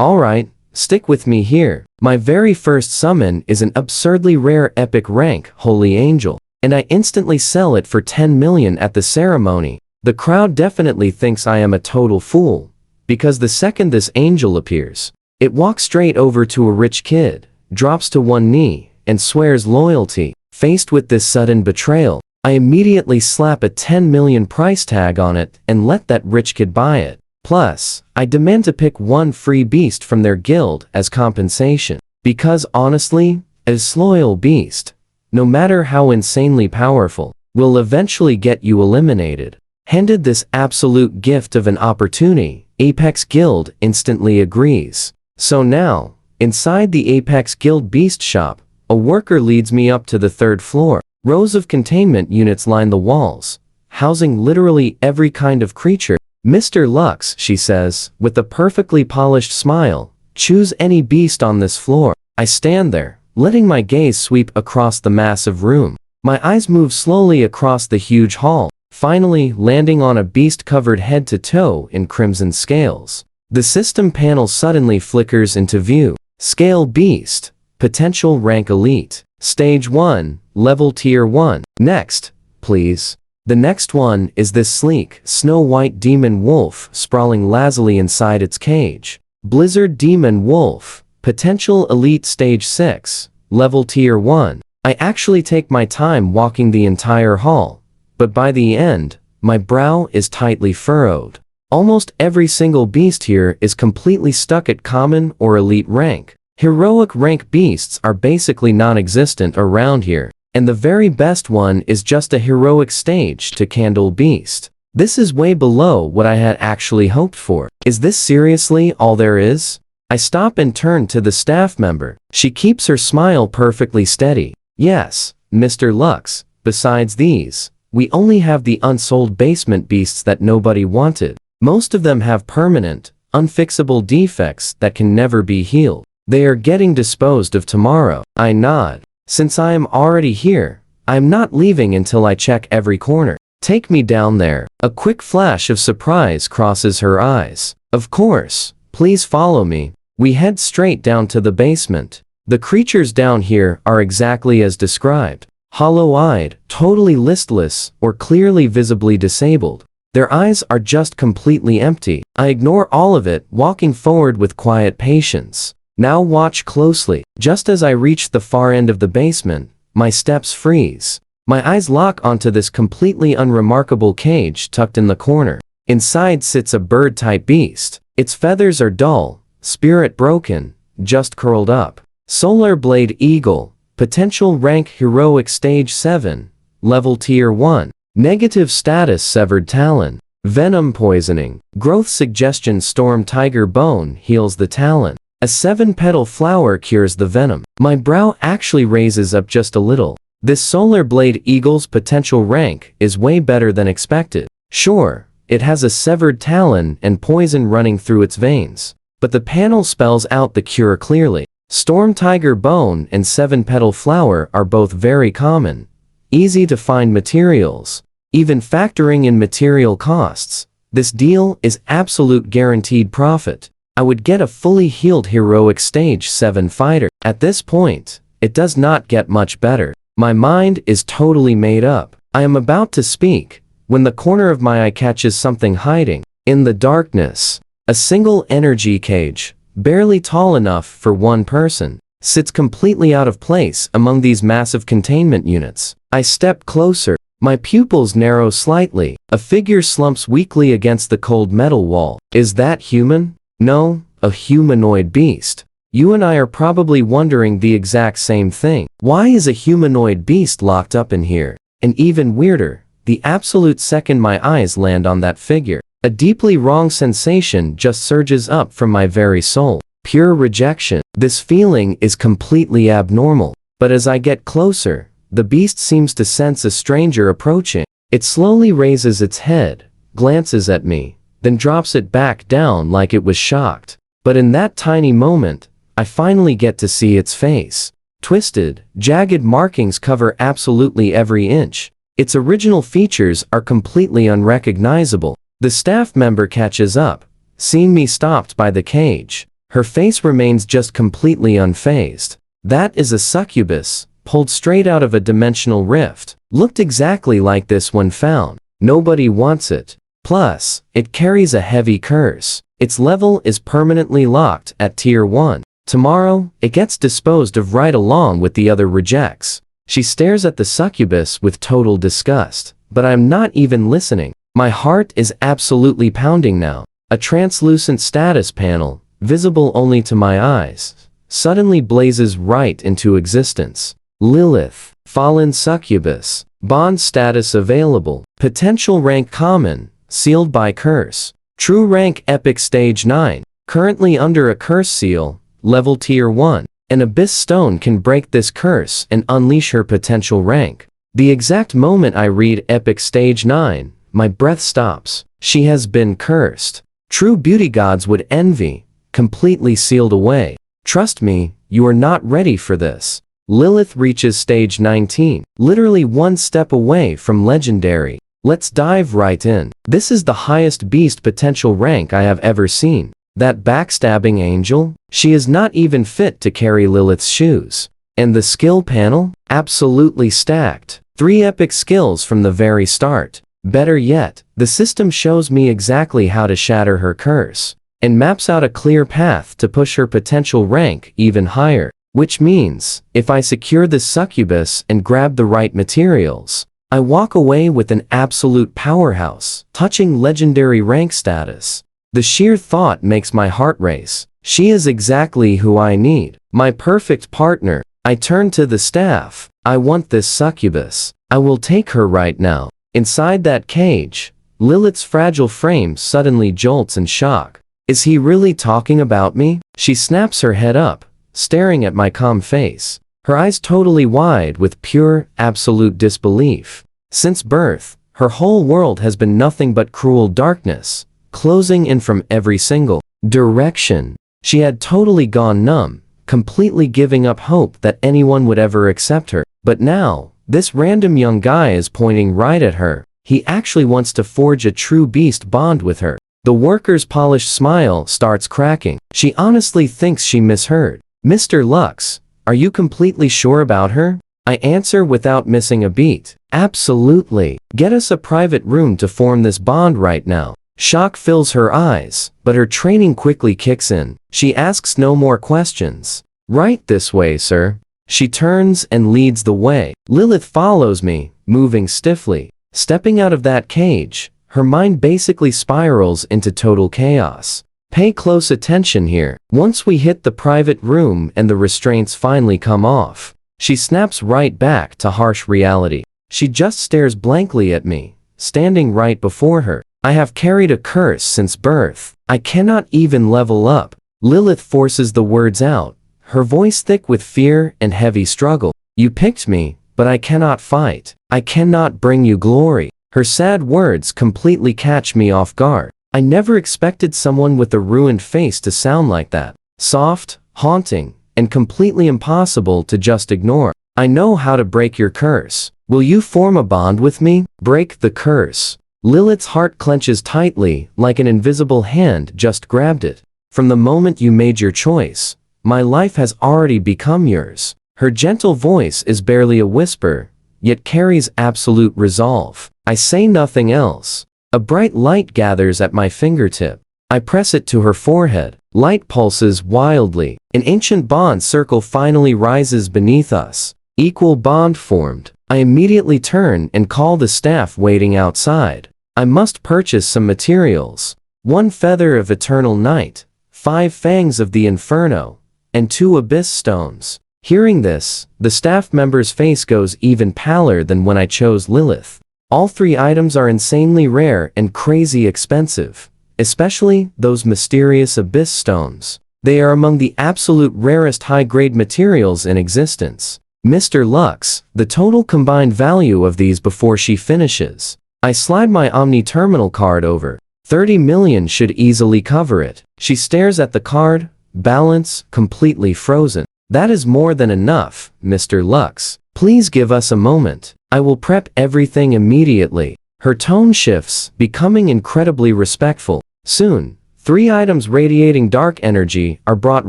Alright, stick with me here. My very first summon is an absurdly rare epic rank Holy Angel, and I instantly sell it for 10 million at the ceremony. The crowd definitely thinks I am a total fool, because the second this angel appears, it walks straight over to a rich kid, drops to one knee, and swears loyalty. Faced with this sudden betrayal, I immediately slap a 10 million price tag on it and let that rich kid buy it. Plus, I demand to pick one free beast from their guild as compensation. Because honestly, a disloyal beast, no matter how insanely powerful, will eventually get you eliminated. Handed this absolute gift of an opportunity, Apex Guild instantly agrees. So now, inside the Apex Guild Beast Shop, a worker leads me up to the 3rd floor. Rows of containment units line the walls, housing literally every kind of creature. Mr. Lux, she says, with a perfectly polished smile, choose any beast on this floor. I stand there, letting my gaze sweep across the massive room. My eyes move slowly across the huge hall, finally landing on a beast covered head to toe in crimson scales. The system panel suddenly flickers into view. Scale Beast. Potential Rank Elite. Stage 1, Level Tier 1. Next, please. The next one is this sleek, snow-white demon wolf sprawling lazily inside its cage. Blizzard Demon Wolf. Potential Elite Stage 6, Level Tier 1. I actually take my time walking the entire hall, but by the end, my brow is tightly furrowed. Almost every single beast here is completely stuck at common or elite rank. Heroic rank beasts are basically non-existent around here, and the very best one is just a heroic stage to candle beast. This is way below what I had actually hoped for. Is this seriously all there is? I stop and turn to the staff member. She keeps her smile perfectly steady. Yes, Mr. Lux, besides these, we only have the unsold basement beasts that nobody wanted. Most of them have permanent, unfixable defects that can never be healed. They are getting disposed of tomorrow. I nod. Since I am already here, I am not leaving until I check every corner. Take me down there. A quick flash of surprise crosses her eyes. Of course, please follow me. We head straight down to the basement. The creatures down here are exactly as described. Hollow-eyed, totally listless, or clearly visibly disabled. Their eyes are just completely empty. I ignore all of it, walking forward with quiet patience. Now watch closely. Just as I reach the far end of the basement, my steps freeze. My eyes lock onto this completely unremarkable cage tucked in the corner. Inside sits a bird-type beast. Its feathers are dull, spirit broken, just curled up. Solar Blade Eagle. Potential Rank Heroic Stage 7, Level Tier 1. Negative Status Severed Talon. Venom Poisoning. Growth Suggestion Storm Tiger Bone heals the talon. A 7-petal flower cures the venom. My brow actually raises up just a little. This Solar Blade Eagle's potential rank is way better than expected. Sure, it has a severed talon and poison running through its veins, but the panel spells out the cure clearly. Storm Tiger Bone and 7-petal flower are both very common, easy to find materials. Even factoring in material costs, this deal is absolute guaranteed profit. I would get a fully healed heroic stage 7 fighter. At this point, it does not get much better. My mind is totally made up. I am about to speak, when the corner of my eye catches something hiding. In the darkness, a single energy cage, barely tall enough for one person, sits completely out of place among these massive containment units. I step closer. My pupils narrow slightly. A figure slumps weakly against the cold metal wall. Is that human? No, a humanoid beast. You and I are probably wondering the exact same thing. Why is a humanoid beast locked up in here? And even weirder, the absolute second my eyes land on that figure, a deeply wrong sensation just surges up from my very soul. Pure rejection. This feeling is completely abnormal. But as I get closer, the beast seems to sense a stranger approaching. It slowly raises its head, glances at me, then drops it back down like it was shocked. But in that tiny moment, I finally get to see its face. Twisted, jagged markings cover absolutely every inch. Its original features are completely unrecognizable. The staff member catches up, seeing me stopped by the cage. Her face remains just completely unfazed. That is a succubus, pulled straight out of a dimensional rift. Looked exactly like this when found. Nobody wants it. Plus, it carries a heavy curse. Its level is permanently locked at tier 1. Tomorrow, it gets disposed of right along with the other rejects. She stares at the succubus with total disgust. But I'm not even listening. My heart is absolutely pounding now. A translucent status panel, visible only to my eyes, suddenly blazes right into existence. Lilith, fallen succubus, bond status available, potential rank common, sealed by curse, true rank epic stage 9, currently under a curse seal, level tier 1. An abyss stone can break this curse and unleash her potential rank. The exact moment I read epic stage 9, my breath stops. She has been cursed. True beauty gods would envy, completely sealed away. Trust me, you are not ready for this. Lilith reaches stage 19, literally one step away from legendary. Let's dive right in. This is the highest beast potential rank I have ever seen. That backstabbing angel? She is not even fit to carry Lilith's shoes. And the skill panel? Absolutely stacked. 3 epic skills from the very start. Better yet, the system shows me exactly how to shatter her curse, and maps out a clear path to push her potential rank even higher. Which means, if I secure this succubus and grab the right materials, I walk away with an absolute powerhouse, touching legendary rank status. The sheer thought makes my heart race. She is exactly who I need. My perfect partner. I turn to the staff. I want this succubus. I will take her right now. Inside that cage, Lilith's fragile frame suddenly jolts in shock. Is he really talking about me? She snaps her head up, staring at my calm face. Her eyes totally wide with pure, absolute disbelief. Since birth, her whole world has been nothing but cruel darkness, closing in from every single direction. She had totally gone numb, completely giving up hope that anyone would ever accept her. But now, this random young guy is pointing right at her. He actually wants to forge a true beast bond with her. The worker's polished smile starts cracking. She honestly thinks she misheard. Mr. Lux, are you completely sure about her? I answer without missing a beat. Absolutely. Get us a private room to form this bond right now. Shock fills her eyes, but her training quickly kicks in. She asks no more questions. Right this way, sir. She turns and leads the way. Lilith follows me, moving stiffly. Stepping out of that cage, her mind basically spirals into total chaos. Pay close attention here. Once we hit the private room and the restraints finally come off, she snaps right back to harsh reality. She just stares blankly at me, standing right before her. I have carried a curse since birth. I cannot even level up. Lilith forces the words out, her voice thick with fear and heavy struggle. You picked me, but I cannot fight. I cannot bring you glory. Her sad words completely catch me off guard. I never expected someone with a ruined face to sound like that. Soft, haunting, and completely impossible to just ignore. I know how to break your curse. Will you form a bond with me? Break the curse. Lilith's heart clenches tightly, like an invisible hand just grabbed it. From the moment you made your choice, my life has already become yours. Her gentle voice is barely a whisper, yet carries absolute resolve. I say nothing else. A bright light gathers at my fingertip. I press it to her forehead. Light pulses wildly. An ancient bond circle finally rises beneath us. Equal bond formed. I immediately turn and call the staff waiting outside. I must purchase some materials. 1 feather of eternal night, 5 fangs of the inferno, and 2 abyss stones. Hearing this, the staff member's face goes even paler than when I chose Lilith. All 3 items are insanely rare and crazy expensive, especially those mysterious abyss stones. They are among the absolute rarest high-grade materials in existence. Mr. Lux, the total combined value of these before she finishes. I slide my Omni terminal card over. 30 million should easily cover it. She stares at the card, balance completely frozen. That is more than enough, Mr. Lux. Please give us a moment. I will prep everything immediately. Her tone shifts, becoming incredibly respectful. Soon, 3 items radiating dark energy are brought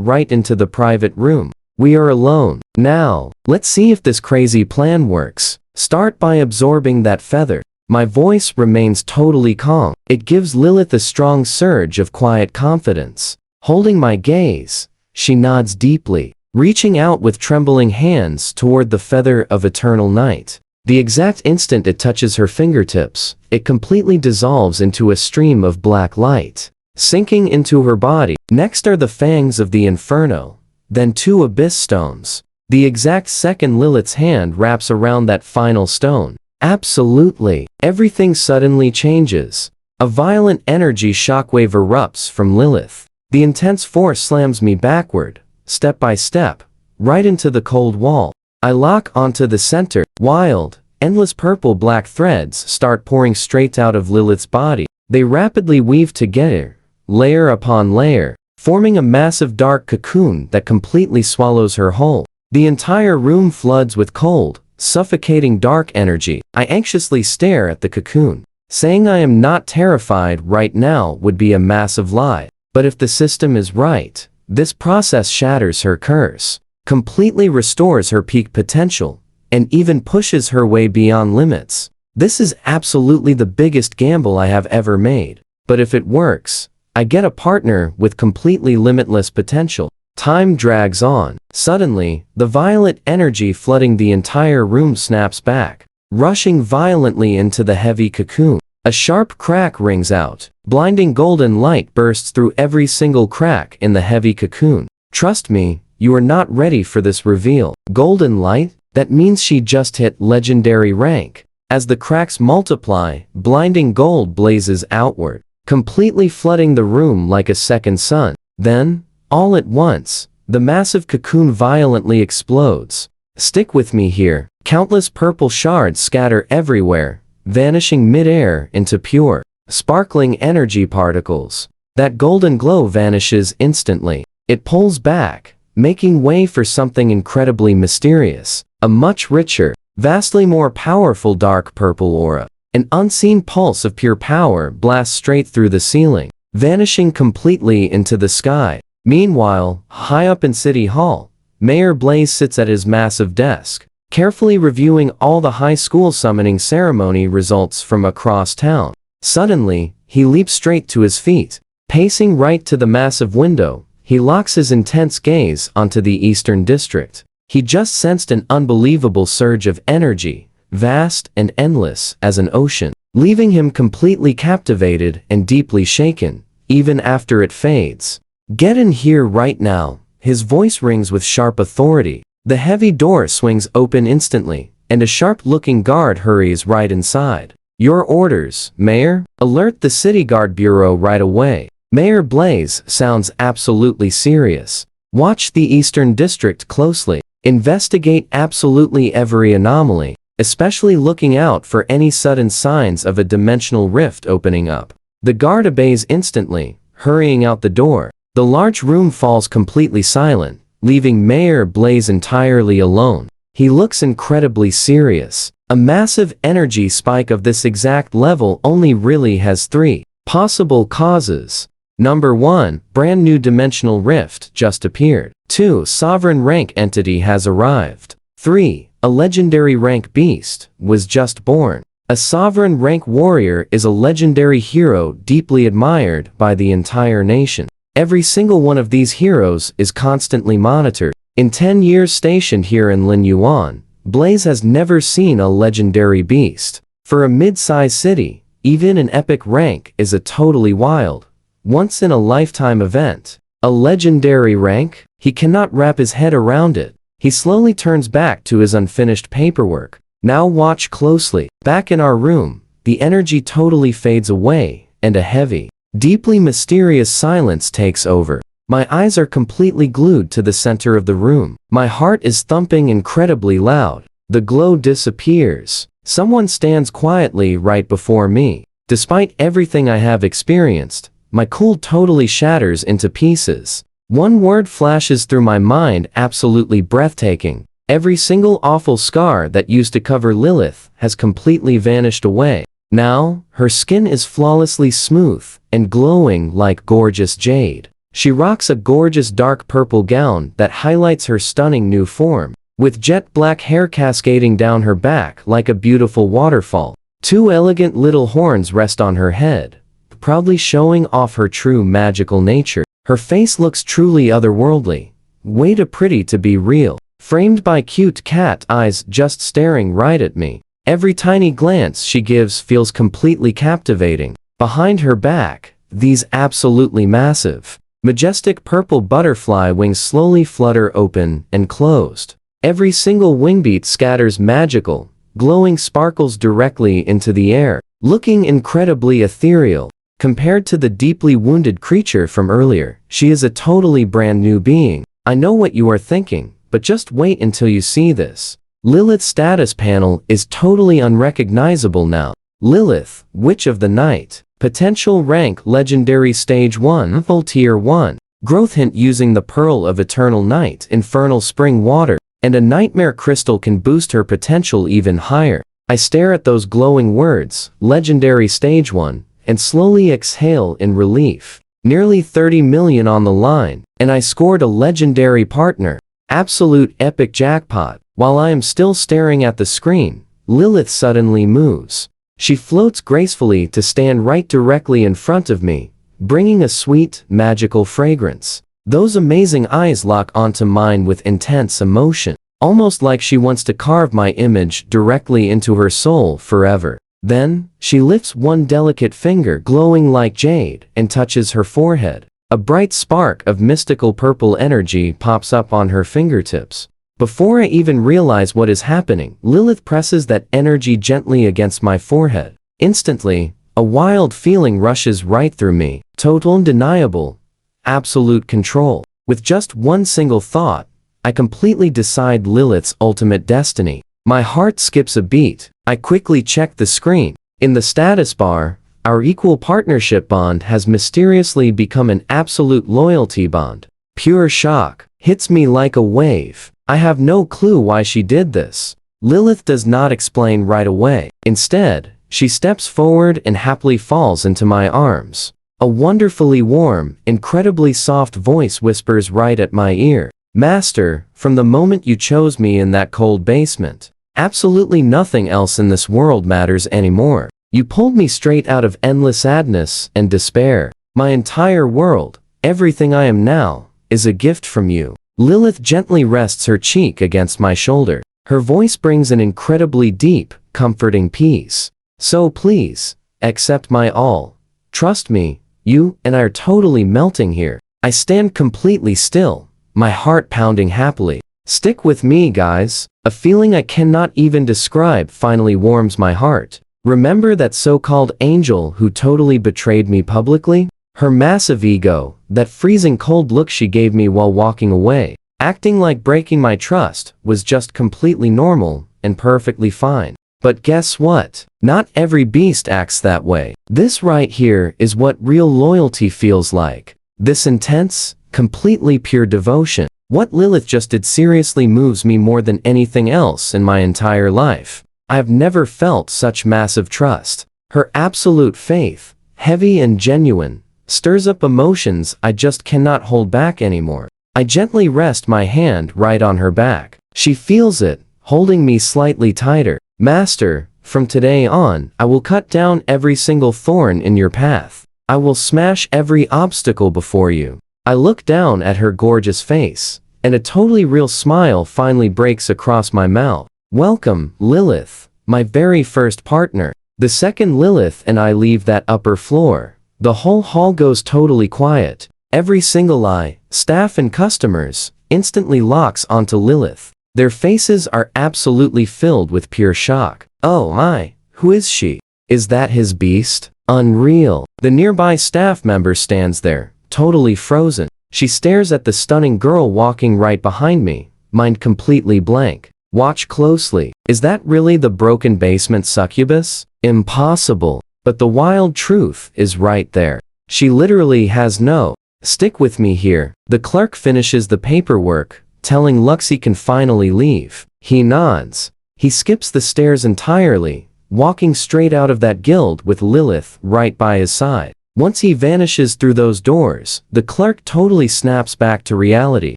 right into the private room. We are alone. Now, let's see if this crazy plan works. Start by absorbing that feather. My voice remains totally calm. It gives Lilith a strong surge of quiet confidence. Holding my gaze, she nods deeply, reaching out with trembling hands toward the feather of eternal night. The exact instant it touches her fingertips, it completely dissolves into a stream of black light, sinking into her body. Next are the fangs of the inferno, then 2 abyss stones. The exact second Lilith's hand wraps around that final stone, absolutely, everything suddenly changes. A violent energy shockwave erupts from Lilith. The intense force slams me backward, step by step, right into the cold wall. I lock onto the center. Wild, endless purple-black threads start pouring straight out of Lilith's body. They rapidly weave together, layer upon layer, forming a massive dark cocoon that completely swallows her whole. The entire room floods with cold, suffocating dark energy. I anxiously stare at the cocoon. Saying I am not terrified right now would be a massive lie. But if the system is right, this process shatters her curse, completely restores her peak potential, and even pushes her way beyond limits. This is absolutely the biggest gamble I have ever made. But if it works, I get a partner with completely limitless potential. Time drags on. Suddenly, the violet energy flooding the entire room snaps back, rushing violently into the heavy cocoon. A sharp crack rings out. Blinding golden light bursts through every single crack in the heavy cocoon. Trust me, you are not ready for this reveal. Golden light? That means she just hit legendary rank. As the cracks multiply, blinding gold blazes outward, completely flooding the room like a second sun. Then, all at once, the massive cocoon violently explodes. Stick with me here. Countless purple shards scatter everywhere, vanishing mid-air into pure, sparkling energy particles. That golden glow vanishes instantly. It pulls back, making way for something incredibly mysterious. A much richer, vastly more powerful dark purple aura. An unseen pulse of pure power blasts straight through the ceiling, vanishing completely into the sky. Meanwhile, high up in City Hall, Mayor Blaze sits at his massive desk, carefully reviewing all the high school summoning ceremony results from across town. Suddenly, he leaps straight to his feet. Pacing right to the massive window, he locks his intense gaze onto the Eastern District. He just sensed an unbelievable surge of energy, vast and endless as an ocean, leaving him completely captivated and deeply shaken, even after it fades. Get in here right now. His voice rings with sharp authority. The heavy door swings open instantly, and a sharp-looking guard hurries right inside. Your orders, Mayor? Alert the City Guard Bureau right away. Mayor Blaze sounds absolutely serious. Watch the Eastern District closely. Investigate absolutely every anomaly, especially looking out for any sudden signs of a dimensional rift opening up. The guard obeys instantly, hurrying out the door. The large room falls completely silent, leaving Mayor Blaze entirely alone. He looks incredibly serious. A massive energy spike of this exact level only really has 3 possible causes. Number 1, brand new dimensional rift just appeared. 2, sovereign rank entity has arrived. 3, a legendary rank beast was just born. A sovereign rank warrior is a legendary hero deeply admired by the entire nation. Every single one of these heroes is constantly monitored. In 10 years stationed here in Lin Yuan, Blaze has never seen a legendary beast. For a mid-sized city, even an epic rank is a totally wild, once-in-a-lifetime event. A legendary rank? He cannot wrap his head around it. He slowly turns back to his unfinished paperwork. Now watch closely. Back in our room, the energy totally fades away, and a heavy, deeply mysterious silence takes over. My eyes are completely glued to the center of the room. My heart is thumping incredibly loud. The glow disappears. Someone stands quietly right before me. Despite everything I have experienced, my cool totally shatters into pieces. One word flashes through my mind, absolutely breathtaking. Every single awful scar that used to cover Lilith has completely vanished away. Now, her skin is flawlessly smooth, and glowing like gorgeous jade. She rocks a gorgeous dark purple gown that highlights her stunning new form, with jet black hair cascading down her back like a beautiful waterfall. Two elegant little horns rest on her head, proudly showing off her true magical nature. Her face looks truly otherworldly, way too pretty to be real, framed by cute cat eyes just staring right at me. Every tiny glance she gives feels completely captivating. Behind her back, these absolutely massive, majestic purple butterfly wings slowly flutter open and closed. Every single wingbeat scatters magical, glowing sparkles directly into the air, looking incredibly ethereal. Compared to the deeply wounded creature from earlier, she is a totally brand new being. I know what you are thinking, but just wait until you see this. Lilith's status panel is totally unrecognizable now. Lilith, Witch of the Night. Potential rank Legendary Stage 1 Full Tier 1. Growth hint: using the Pearl of Eternal Night, Infernal Spring Water, and a Nightmare Crystal can boost her potential even higher. I stare at those glowing words, Legendary Stage 1, and slowly exhale in relief. Nearly 30 million on the line, and I scored a legendary partner. Absolute epic jackpot. While I am still staring at the screen, Lilith suddenly moves. She floats gracefully to stand right directly in front of me, bringing a sweet, magical fragrance. Those amazing eyes lock onto mine with intense emotion, almost like she wants to carve my image directly into her soul forever. Then, she lifts one delicate finger glowing like jade and touches her forehead. A bright spark of mystical purple energy pops up on her fingertips. Before I even realize what is happening, Lilith presses that energy gently against my forehead. Instantly, a wild feeling rushes right through me. Total, undeniable, absolute control. With just one single thought, I completely decide Lilith's ultimate destiny. My heart skips a beat. I quickly check the screen. In the status bar, our equal partnership bond has mysteriously become an absolute loyalty bond. Pure shock hits me like a wave. I have no clue why she did this. Lilith does not explain right away. Instead, she steps forward and happily falls into my arms. A wonderfully warm, incredibly soft voice whispers right at my ear. Master, from the moment you chose me in that cold basement, absolutely nothing else in this world matters anymore. You pulled me straight out of endless sadness and despair. My entire world, everything I am now, is a gift from you. Lilith gently rests her cheek against my shoulder. Her voice brings an incredibly deep, comforting peace. So please, accept my all. Trust me, you and I are totally melting here. I stand completely still, my heart pounding happily. Stick with me, guys. A feeling I cannot even describe finally warms my heart. Remember that so-called angel who totally betrayed me publicly? Her massive ego, that freezing cold look she gave me while walking away, acting like breaking my trust, was just completely normal and perfectly fine. But guess what? Not every beast acts that way. This right here is what real loyalty feels like. This intense, completely pure devotion. What Lilith just did seriously moves me more than anything else in my entire life. I've never felt such massive trust. Her absolute faith, heavy and genuine, stirs up emotions I just cannot hold back anymore. I gently rest my hand right on her back. She feels it, holding me slightly tighter. Master, from today on, I will cut down every single thorn in your path. I will smash every obstacle before you. I look down at her gorgeous face, and a totally real smile finally breaks across my mouth. Welcome, Lilith, my very first partner. The second Lilith and I leave that upper floor, the whole hall goes totally quiet. Every single eye, staff and customers, instantly locks onto Lilith. Their faces are absolutely filled with pure shock. Oh my, who is she? Is that his beast? Unreal. The nearby staff member stands there, totally frozen. She stares at the stunning girl walking right behind me, mind completely blank. Watch closely. Is that really the broken basement succubus? Impossible. But the wild truth is right there. She literally has no. Stick with me here. The clerk finishes the paperwork, telling Luxie can finally leave. He nods. He skips the stairs entirely, walking straight out of that guild with Lilith right by his side. Once he vanishes through those doors, the clerk totally snaps back to reality.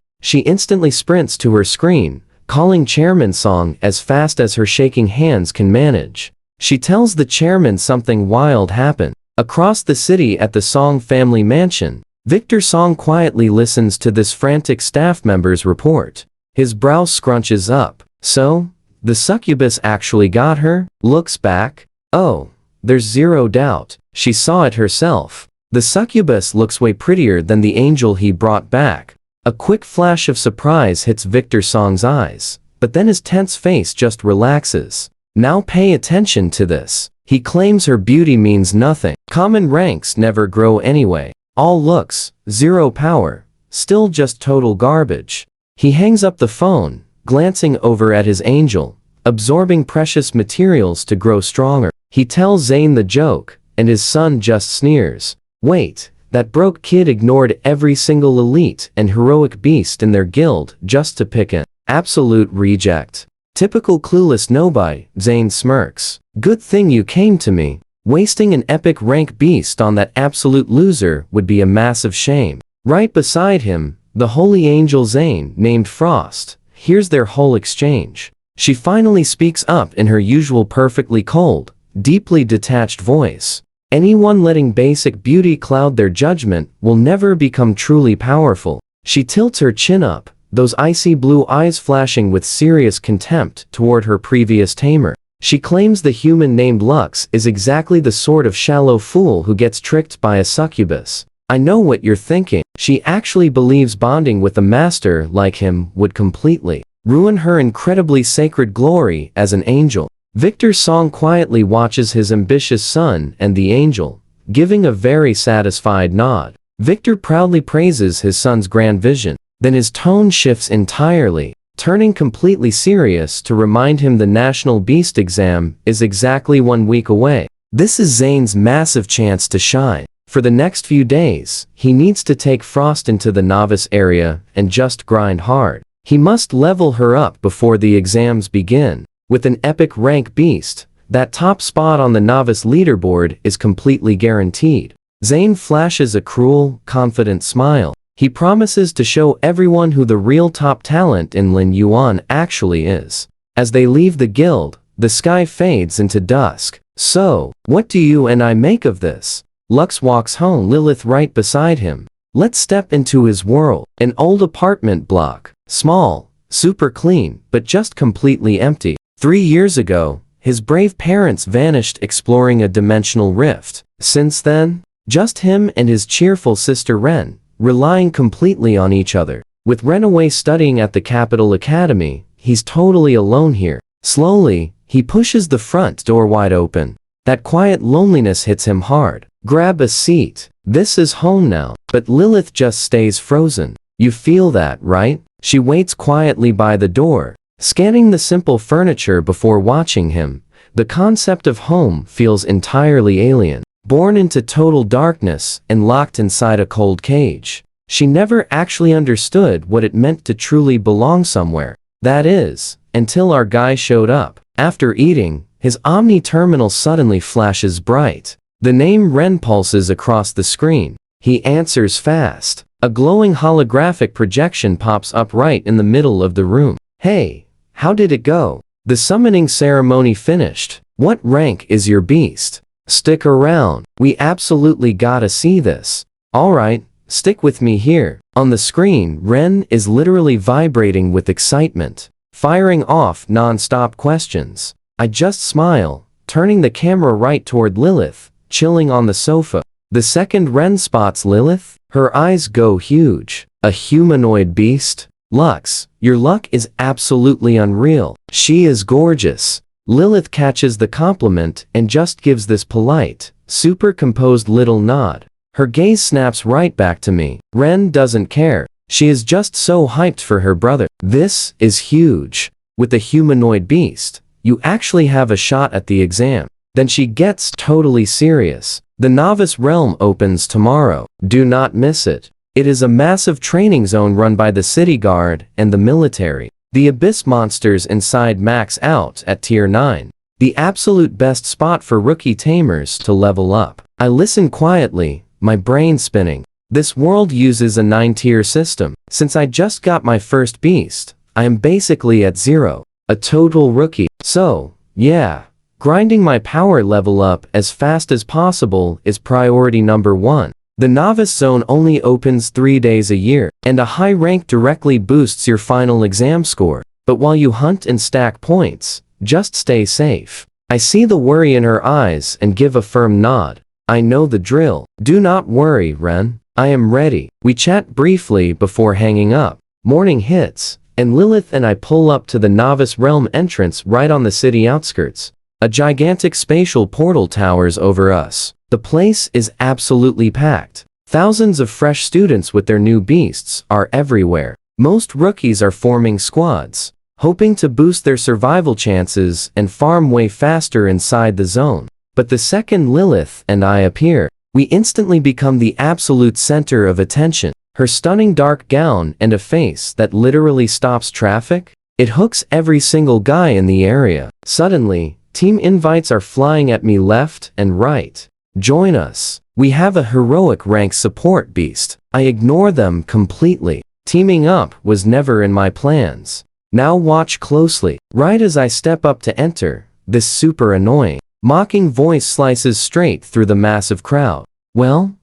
She instantly sprints to her screen, calling Chairman Song as fast as her shaking hands can manage. She tells the chairman something wild happened. Across the city at the Song family mansion, Victor Song quietly listens to this frantic staff member's report. His brow scrunches up. So, the succubus actually got her? Looks back. Oh, there's zero doubt. She saw it herself. The succubus looks way prettier than the angel he brought back. A quick flash of surprise hits Victor Song's eyes, but then his tense face just relaxes. Now pay attention to this. He claims her beauty means nothing. Common ranks never grow anyway. All looks, zero power, still just total garbage. He hangs up the phone, glancing over at his angel, absorbing precious materials to grow stronger. He tells Zane the joke, and his son just sneers. Wait, that broke kid ignored every single elite and heroic beast in their guild just to pick an absolute reject. Typical clueless nobody, Zane smirks. Good thing you came to me. Wasting an epic rank beast on that absolute loser would be a massive shame. Right beside him, the holy angel Zane, named Frost, hears their whole exchange. She finally speaks up in her usual perfectly cold, deeply detached voice. Anyone letting basic beauty cloud their judgment will never become truly powerful. She tilts her chin up, those icy blue eyes flashing with serious contempt toward her previous tamer. She claims the human named Lux is exactly the sort of shallow fool who gets tricked by a succubus. I know what you're thinking. She actually believes bonding with a master like him would completely ruin her incredibly sacred glory as an angel. Victor Song quietly watches his ambitious son and the angel, giving a very satisfied nod. Victor proudly praises his son's grand vision. Then his tone shifts entirely, turning completely serious to remind him the National Beast exam is exactly 1 week away. This is Zane's massive chance to shine. For the next few days, he needs to take Frost into the novice area and just grind hard. He must level her up before the exams begin. With an epic rank beast, that top spot on the novice leaderboard is completely guaranteed. Zane flashes a cruel, confident smile. He promises to show everyone who the real top talent in Lin Yuan actually is. As they leave the guild, the sky fades into dusk. So, what do you and I make of this? Lux walks home, Lilith right beside him. Let's step into his world. An old apartment block. Small, super clean, but just completely empty. 3 years ago, his brave parents vanished exploring a dimensional rift. Since then, just him and his cheerful sister Ren, relying completely on each other. With Ren away studying at the Capital Academy, he's totally alone here. Slowly, he pushes the front door wide open. That quiet loneliness hits him hard. Grab a seat. This is home now. But Lilith just stays frozen. You feel that, right? She waits quietly by the door, scanning the simple furniture before watching him. The concept of home feels entirely alien. Born into total darkness and locked inside a cold cage. She never actually understood what it meant to truly belong somewhere. That is, until our guy showed up. After eating, his Omni terminal suddenly flashes bright. The name Ren pulses across the screen. He answers fast. A glowing holographic projection pops up right in the middle of the room. Hey, how did it go? The summoning ceremony finished. What rank is your beast? Stick around. We absolutely gotta see this. Alright, stick with me here. On the screen, Ren is literally vibrating with excitement, firing off non-stop questions. I just smile, turning the camera right toward Lilith, chilling on the sofa. The second Ren spots Lilith, her eyes go huge. A humanoid beast? Lux, your luck is absolutely unreal. She is gorgeous. Lilith catches the compliment and just gives this polite, super composed little nod. Her gaze snaps right back to me. Ren doesn't care. She is just so hyped for her brother. This is huge. With the humanoid beast, you actually have a shot at the exam. Then she gets totally serious. The novice realm opens tomorrow. Do not miss it. It is a massive training zone run by the city guard and the military. The abyss monsters inside max out at tier 9. The absolute best spot for rookie tamers to level up. I listen quietly, my brain spinning. This world uses a 9-tier system. Since I just got my first beast, I am basically at 0, a total rookie. So, yeah, grinding my power level up as fast as possible is priority number 1. The novice zone only opens 3 days a year, and a high rank directly boosts your final exam score. But while you hunt and stack points, just stay safe. I see the worry in her eyes and give a firm nod. I know the drill. Do not worry, Ren. I am ready. We chat briefly before hanging up. Morning hits, and Lilith and I pull up to the Novice Realm entrance right on the city outskirts. A gigantic spatial portal towers over us. The place is absolutely packed. Thousands of fresh students with their new beasts are everywhere. Most rookies are forming squads, hoping to boost their survival chances and farm way faster inside the zone. But the second Lilith and I appear, we instantly become the absolute center of attention. Her stunning dark gown and a face that literally stops traffic, it hooks every single guy in the area. Suddenly, team invites are flying at me left and right. Join us. We have a heroic rank support beast. I ignore them completely. Teaming up was never in my plans. Now watch closely. Right as I step up to enter, this super annoying, mocking voice slices straight through the massive crowd. Well,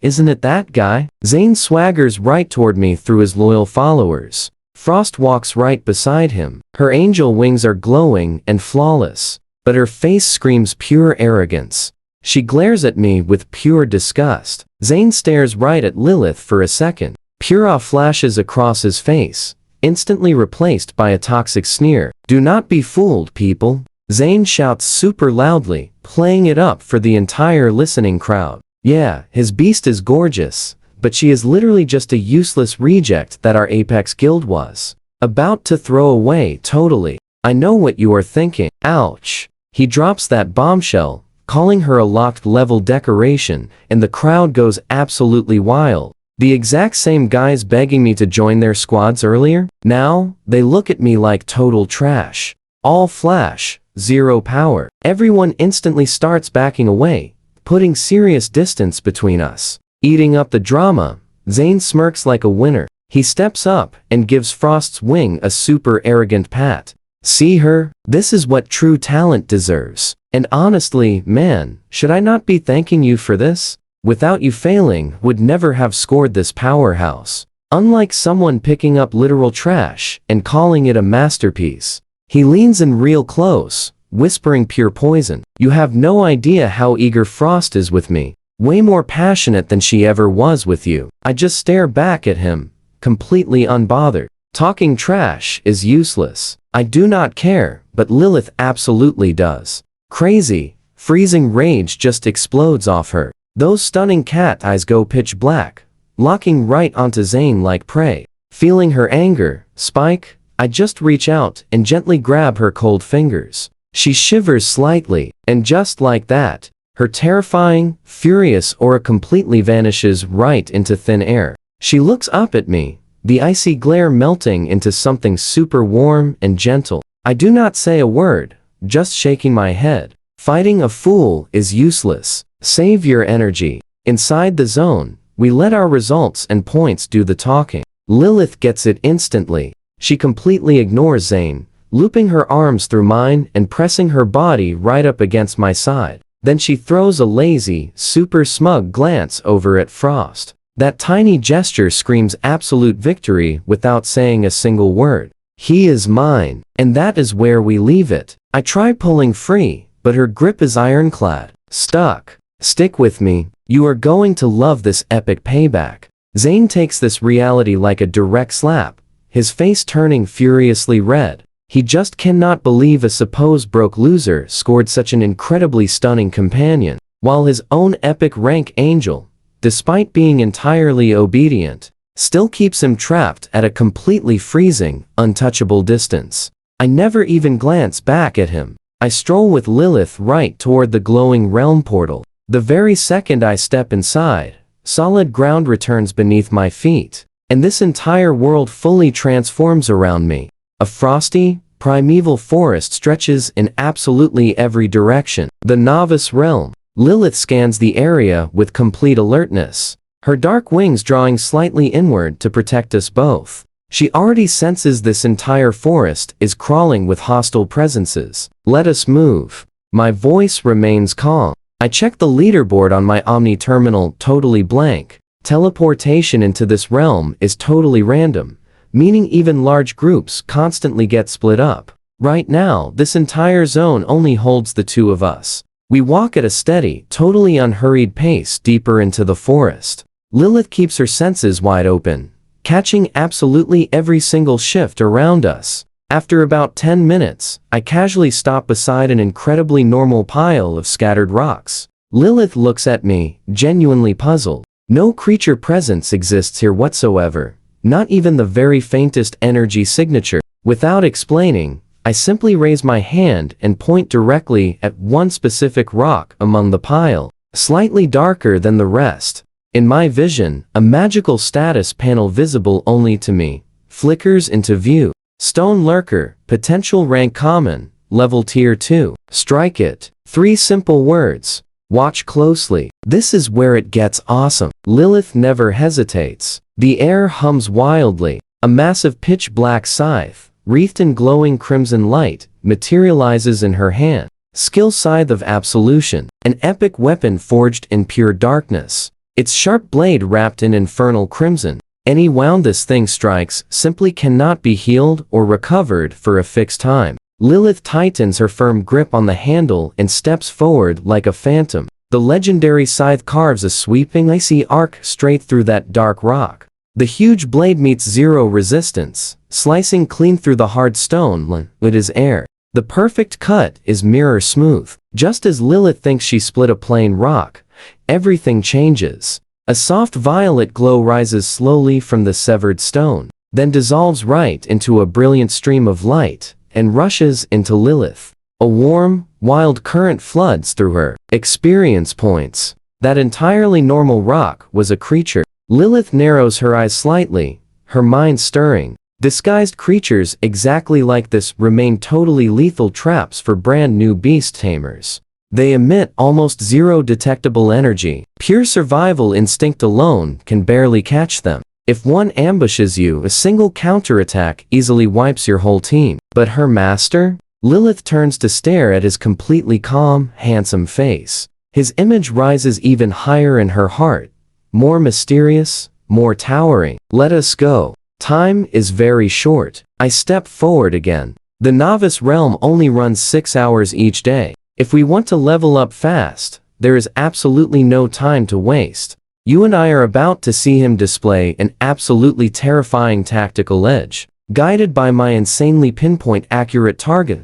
isn't it that guy? Zane swaggers right toward me through his loyal followers. Frost walks right beside him. Her angel wings are glowing and flawless, but her face screams pure arrogance. She glares at me with pure disgust. Zane stares right at Lilith for a second. Pure awe flashes across his face, instantly replaced by a toxic sneer. Do not be fooled, people. Zane shouts super loudly, playing it up for the entire listening crowd. Yeah, his beast is gorgeous, but she is literally just a useless reject that our Apex guild was about to throw away totally. I know what you are thinking. Ouch. He drops that bombshell, calling her a locked level decoration, and the crowd goes absolutely wild. The exact same guys begging me to join their squads earlier, now, they look at me like total trash. All flash, zero power. Everyone instantly starts backing away, putting serious distance between us. Eating up the drama, Zane smirks like a winner. He steps up and gives Frost's wing a super arrogant pat. See her? This is what true talent deserves. And honestly, man, should I not be thanking you for this? Without you failing, would never have scored this powerhouse. Unlike someone picking up literal trash and calling it a masterpiece. He leans in real close, whispering pure poison. You have no idea how eager Frost is with me. Way more passionate than she ever was with you. I just stare back at him, completely unbothered. Talking trash is useless. I do not care, but Lilith absolutely does. Crazy, freezing rage just explodes off her. Those stunning cat eyes go pitch black, locking right onto Zane like prey. Feeling her anger, Spike, I just reach out and gently grab her cold fingers. She shivers slightly, and just like that, her terrifying, furious aura completely vanishes right into thin air. She looks up at me, the icy glare melting into something super warm and gentle. I do not say a word, just shaking my head. Fighting a fool is useless. Save your energy. Inside the zone, we let our results and points do the talking. Lilith gets it instantly. She completely ignores Zane, looping her arms through mine and pressing her body right up against my side. Then she throws a lazy, super smug glance over at Frost. That tiny gesture screams absolute victory without saying a single word. He is mine, and that is where we leave it. I try pulling free, but her grip is ironclad. Stuck. Stick with me. You are going to love this epic payback. Zane takes this reality like a direct slap, his face turning furiously red. He just cannot believe a supposed broke loser scored such an incredibly stunning companion, while his own epic rank angel, despite being entirely obedient, still keeps him trapped at a completely freezing, untouchable distance. I never even glance back at him. I stroll with Lilith right toward the glowing realm portal. The very second I step inside, solid ground returns beneath my feet, and this entire world fully transforms around me. A frosty, primeval forest stretches in absolutely every direction. The Novice Realm. Lilith scans the area with complete alertness, her dark wings drawing slightly inward to protect us both. She already senses this entire forest is crawling with hostile presences. Let us move. My voice remains calm. I check the leaderboard on my Omni terminal, totally blank. Teleportation into this realm is totally random, meaning even large groups constantly get split up. Right now, this entire zone only holds the two of us. We walk at a steady, totally unhurried pace deeper into the forest. Lilith keeps her senses wide open, catching absolutely every single shift around us. After about 10 minutes, I casually stop beside an incredibly normal pile of scattered rocks. Lilith looks at me, genuinely puzzled. No creature presence exists here whatsoever, not even the very faintest energy signature. Without explaining, I simply raise my hand and point directly at one specific rock among the pile, slightly darker than the rest. In my vision, a magical status panel visible only to me flickers into view. Stone Lurker, potential rank common, level tier 2. Strike it. 3 simple words. Watch closely. This is where it gets awesome. Lilith never hesitates. The air hums wildly. A massive pitch-black scythe, wreathed in glowing crimson light, materializes in her hand. Skill Scythe of Absolution, an epic weapon forged in pure darkness. Its sharp blade wrapped in infernal crimson. Any wound this thing strikes simply cannot be healed or recovered for a fixed time. Lilith tightens her firm grip on the handle and steps forward like a phantom. The legendary scythe carves a sweeping icy arc straight through that dark rock. The huge blade meets zero resistance, slicing clean through the hard stone. It is air. The perfect cut is mirror smooth. Just as Lilith thinks she split a plain rock, everything changes. A soft violet glow rises slowly from the severed stone, then dissolves right into a brilliant stream of light, and rushes into Lilith. A warm, wild current floods through her. Experience points. That entirely normal rock was a creature. Lilith narrows her eyes slightly, her mind stirring. Disguised creatures exactly like this remain totally lethal traps for brand new beast tamers. They emit almost zero detectable energy. Pure survival instinct alone can barely catch them. If one ambushes you, a single counterattack easily wipes your whole team. But her master? Lilith turns to stare at his completely calm, handsome face. His image rises even higher in her heart. More mysterious, more towering. Let us go. Time is very short. I step forward again. The novice realm only runs 6 hours each day. If we want to level up fast, there is absolutely no time to waste. You and I are about to see him display an absolutely terrifying tactical edge. Guided by my insanely pinpoint accurate target,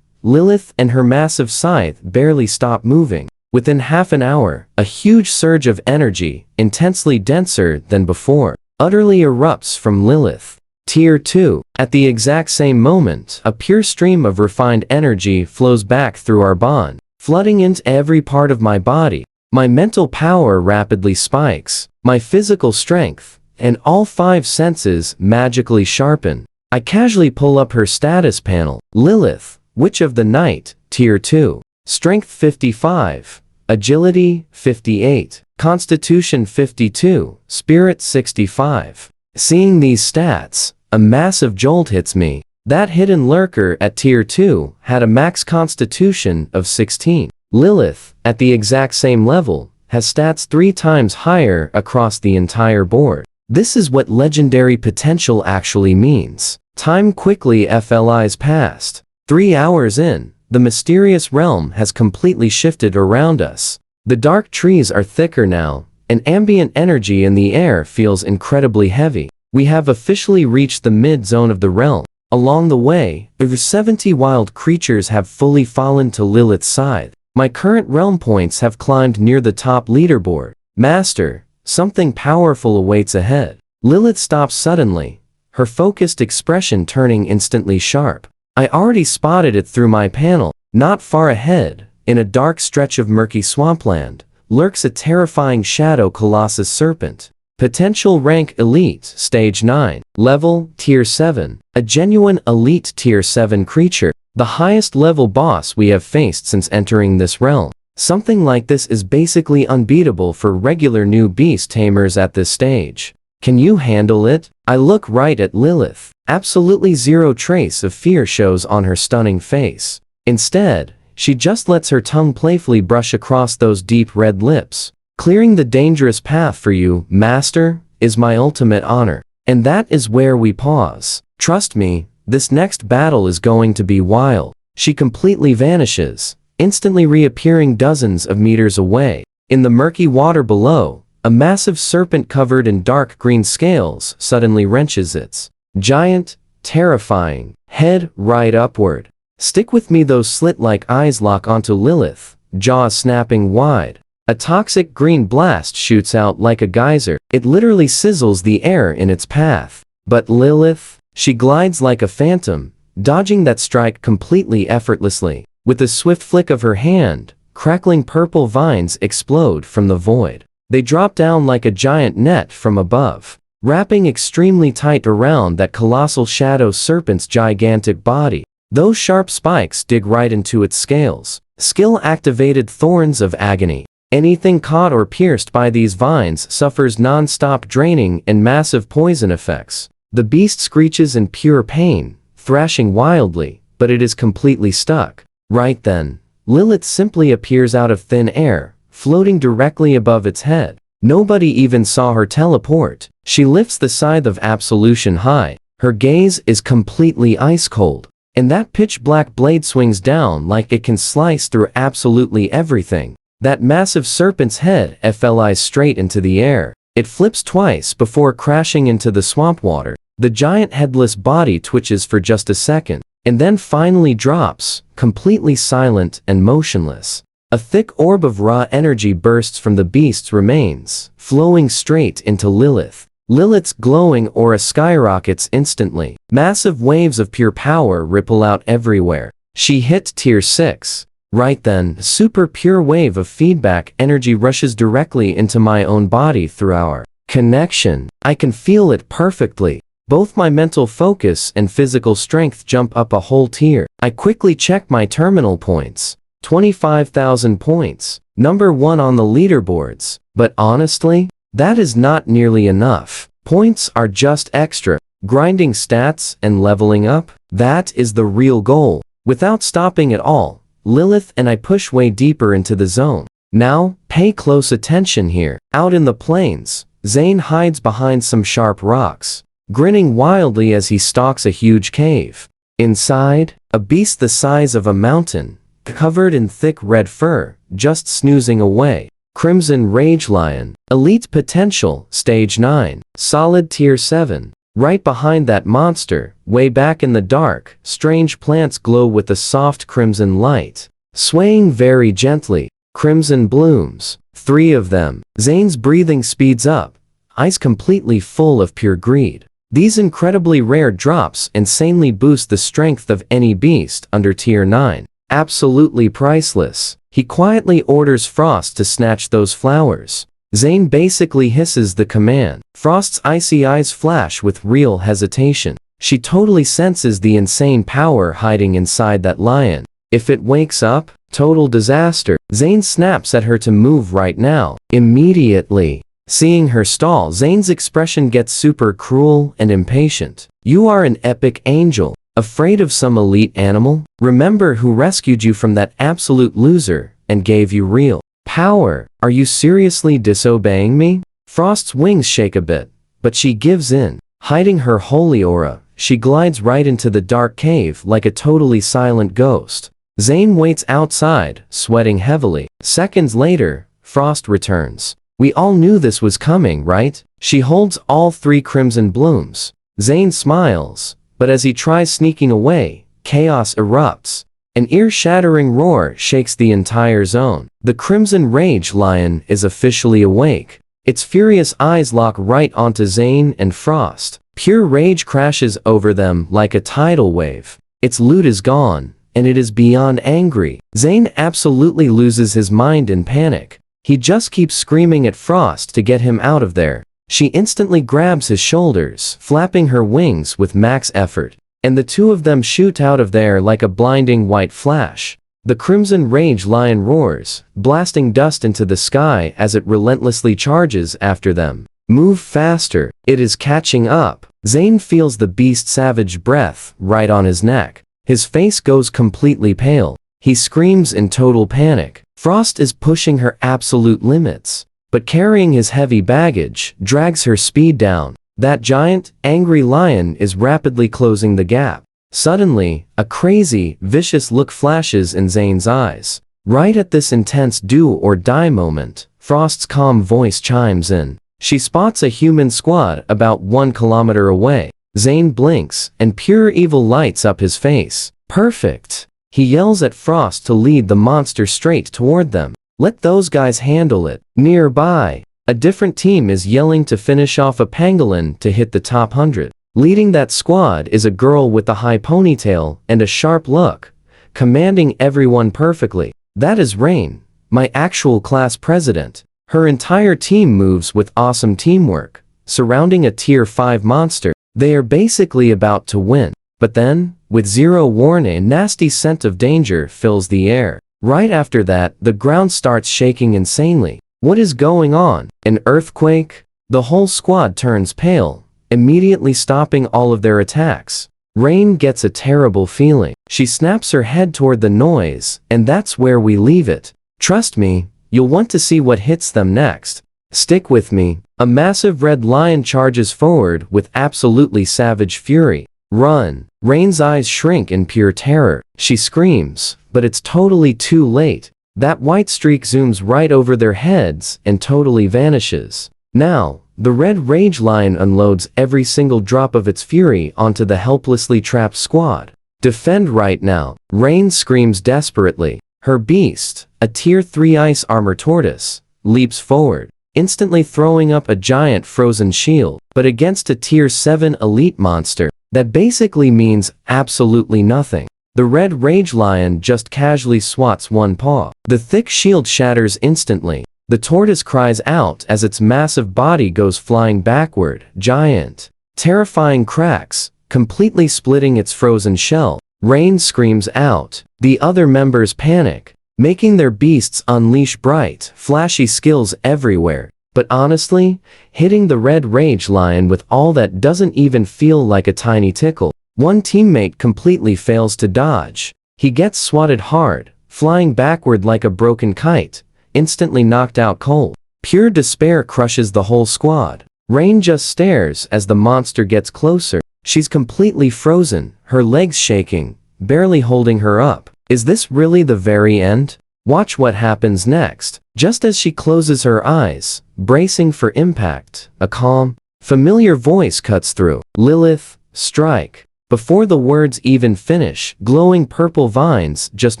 Lilith and her massive scythe barely stop moving. Within half an hour, a huge surge of energy, intensely denser than before, utterly erupts from Lilith. Tier 2. At the exact same moment, a pure stream of refined energy flows back through our bond, flooding into every part of my body. My mental power rapidly spikes, my physical strength, and all 5 senses magically sharpen. I casually pull up her status panel. Lilith, Witch of the Night, Tier 2. Strength 55, Agility 58, Constitution 52, Spirit 65. Seeing these stats, a massive jolt hits me. That hidden lurker at Tier 2 had a max Constitution of 16. Lilith, at the exact same level, has stats 3 times higher across the entire board. This is what legendary potential actually means. Time quickly flies past. 3 hours in, the mysterious realm has completely shifted around us. The dark trees are thicker now, and ambient energy in the air feels incredibly heavy. We have officially reached the mid-zone of the realm. Along the way, over 70 wild creatures have fully fallen to Lilith's side. My current realm points have climbed near the top leaderboard. Master, something powerful awaits ahead. Lilith stops suddenly, her focused expression turning instantly sharp. I already spotted it through my panel. Not far ahead, in a dark stretch of murky swampland, lurks a terrifying shadow colossus serpent. Potential rank Elite, Stage 9. Level, Tier 7. A genuine Elite Tier 7 creature. The highest level boss we have faced since entering this realm. Something like this is basically unbeatable for regular new beast tamers at this stage. Can you handle it? I look right at Lilith. Absolutely zero trace of fear shows on her stunning face. Instead, she just lets her tongue playfully brush across those deep red lips. Clearing the dangerous path for you, master, is my ultimate honor. And that is where we pause. Trust me, this next battle is going to be wild. She completely vanishes, instantly reappearing dozens of meters away. In the murky water below, a massive serpent covered in dark green scales suddenly wrenches its giant, terrifying head right upward. Stick with me. Those slit-like eyes lock onto Lilith, jaws snapping wide. A toxic green blast shoots out like a geyser. It literally sizzles the air in its path. But Lilith, she glides like a phantom, dodging that strike completely effortlessly. With a swift flick of her hand, crackling purple vines explode from the void. They drop down like a giant net from above, wrapping extremely tight around that colossal shadow serpent's gigantic body. Those sharp spikes dig right into its scales. Skill-activated thorns of agony. Anything caught or pierced by these vines suffers non-stop draining and massive poison effects. The beast screeches in pure pain, thrashing wildly, but it is completely stuck. Right then, Lilith simply appears out of thin air, floating directly above its head. Nobody even saw her teleport. She lifts the scythe of absolution high. Her gaze is completely ice-cold, and that pitch-black blade swings down like it can slice through absolutely everything. That massive serpent's head flies straight into the air. It flips twice before crashing into the swamp water. The giant headless body twitches for just a second, and then finally drops, completely silent and motionless. A thick orb of raw energy bursts from the beast's remains, flowing straight into Lilith. Lilith's glowing aura skyrockets instantly. Massive waves of pure power ripple out everywhere. She hit tier 6. Right then, a super pure wave of feedback energy rushes directly into my own body through our connection. I can feel it perfectly. Both my mental focus and physical strength jump up a whole tier. I quickly check my terminal points. 25,000 points. Number 1 on the leaderboards. But honestly, that is not nearly enough. Points are just extra. Grinding stats and leveling up, that is the real goal. Without stopping at all, Lilith and I push way deeper into the zone. Now, pay close attention here. Out in the plains, Zane hides behind some sharp rocks, grinning wildly as he stalks a huge cave. Inside, a beast the size of a mountain, covered in thick red fur, just snoozing away. Crimson Rage Lion. Elite Potential, Stage 9. Solid Tier 7. Right behind that monster, way back in the dark, strange plants glow with a soft crimson light. Swaying very gently, crimson blooms. 3 of them. Zane's breathing speeds up, eyes completely full of pure greed. These incredibly rare drops insanely boost the strength of any beast under Tier 9. Absolutely priceless. He quietly orders Frost to snatch those flowers. Zane basically hisses the command. Frost's icy eyes flash with real hesitation. She totally senses the insane power hiding inside that lion. If it wakes up, total disaster. Zane snaps at her to move right now. Immediately. Seeing her stall, Zane's expression gets super cruel and impatient. You are an epic angel. Afraid of some elite animal? Remember who rescued you from that absolute loser and gave you real power. Are you seriously disobeying me? Frost's wings shake a bit, but she gives in. Hiding her holy aura, she glides right into the dark cave like a totally silent ghost. Zane waits outside, sweating heavily. Seconds later, Frost returns. We all knew this was coming, right? She holds all 3 crimson blooms. Zane smiles, but as he tries sneaking away, chaos erupts. An ear-shattering roar shakes the entire zone. The Crimson Rage Lion is officially awake. Its furious eyes lock right onto Zane and Frost. Pure rage crashes over them like a tidal wave. Its loot is gone, and it is beyond angry. Zane absolutely loses his mind in panic. He just keeps screaming at Frost to get him out of there. She instantly grabs his shoulders, flapping her wings with max effort, and the 2 of them shoot out of there like a blinding white flash. The Crimson Rage Lion roars, blasting dust into the sky as it relentlessly charges after them. Move faster, it is catching up. Zane feels the beast's savage breath right on his neck. His face goes completely pale. He screams in total panic. Frost is pushing her absolute limits, but carrying his heavy baggage drags her speed down. That giant, angry lion is rapidly closing the gap. Suddenly, a crazy, vicious look flashes in Zane's eyes. Right at this intense do-or-die moment, Frost's calm voice chimes in. She spots a human squad about 1 kilometer away. Zane blinks, and pure evil lights up his face. Perfect! He yells at Frost to lead the monster straight toward them. Let those guys handle it. Nearby, a different team is yelling to finish off a pangolin to hit the top 100. Leading that squad is a girl with a high ponytail and a sharp look, commanding everyone perfectly. That is Rain, my actual class president. Her entire team moves with awesome teamwork, surrounding a tier 5 monster. They are basically about to win. But then, with zero warning, a nasty scent of danger fills the air. Right after that, the ground starts shaking insanely. What is going on? An earthquake? The whole squad turns pale, immediately stopping all of their attacks. Rain gets a terrible feeling. She snaps her head toward the noise, and that's where we leave it. Trust me, you'll want to see what hits them next. Stick with me. A massive red lion charges forward with absolutely savage fury. Run! Rain's eyes shrink in pure terror. She screams, but it's totally too late. That white streak zooms right over their heads and totally vanishes. Now, the red rage lion unloads every single drop of its fury onto the helplessly trapped squad. Defend right now! Rain screams desperately. Her beast, a tier 3 ice armor tortoise, leaps forward, instantly throwing up a giant frozen shield. But against a tier 7 elite monster, that basically means absolutely nothing. The red rage lion just casually swats one paw. The thick shield shatters instantly. The tortoise cries out as its massive body goes flying backward. Giant, terrifying cracks, completely splitting its frozen shell. Rain screams out. The other members panic, making their beasts unleash bright, flashy skills everywhere. But honestly, hitting the red rage lion with all that doesn't even feel like a tiny tickle. One teammate completely fails to dodge. He gets swatted hard, flying backward like a broken kite, instantly knocked out cold. Pure despair crushes the whole squad. Rain just stares as the monster gets closer. She's completely frozen, her legs shaking, barely holding her up. Is this really the very end? Watch what happens next. Just as she closes her eyes, bracing for impact, a calm, familiar voice cuts through. Lilith, strike. Before the words even finish, glowing purple vines just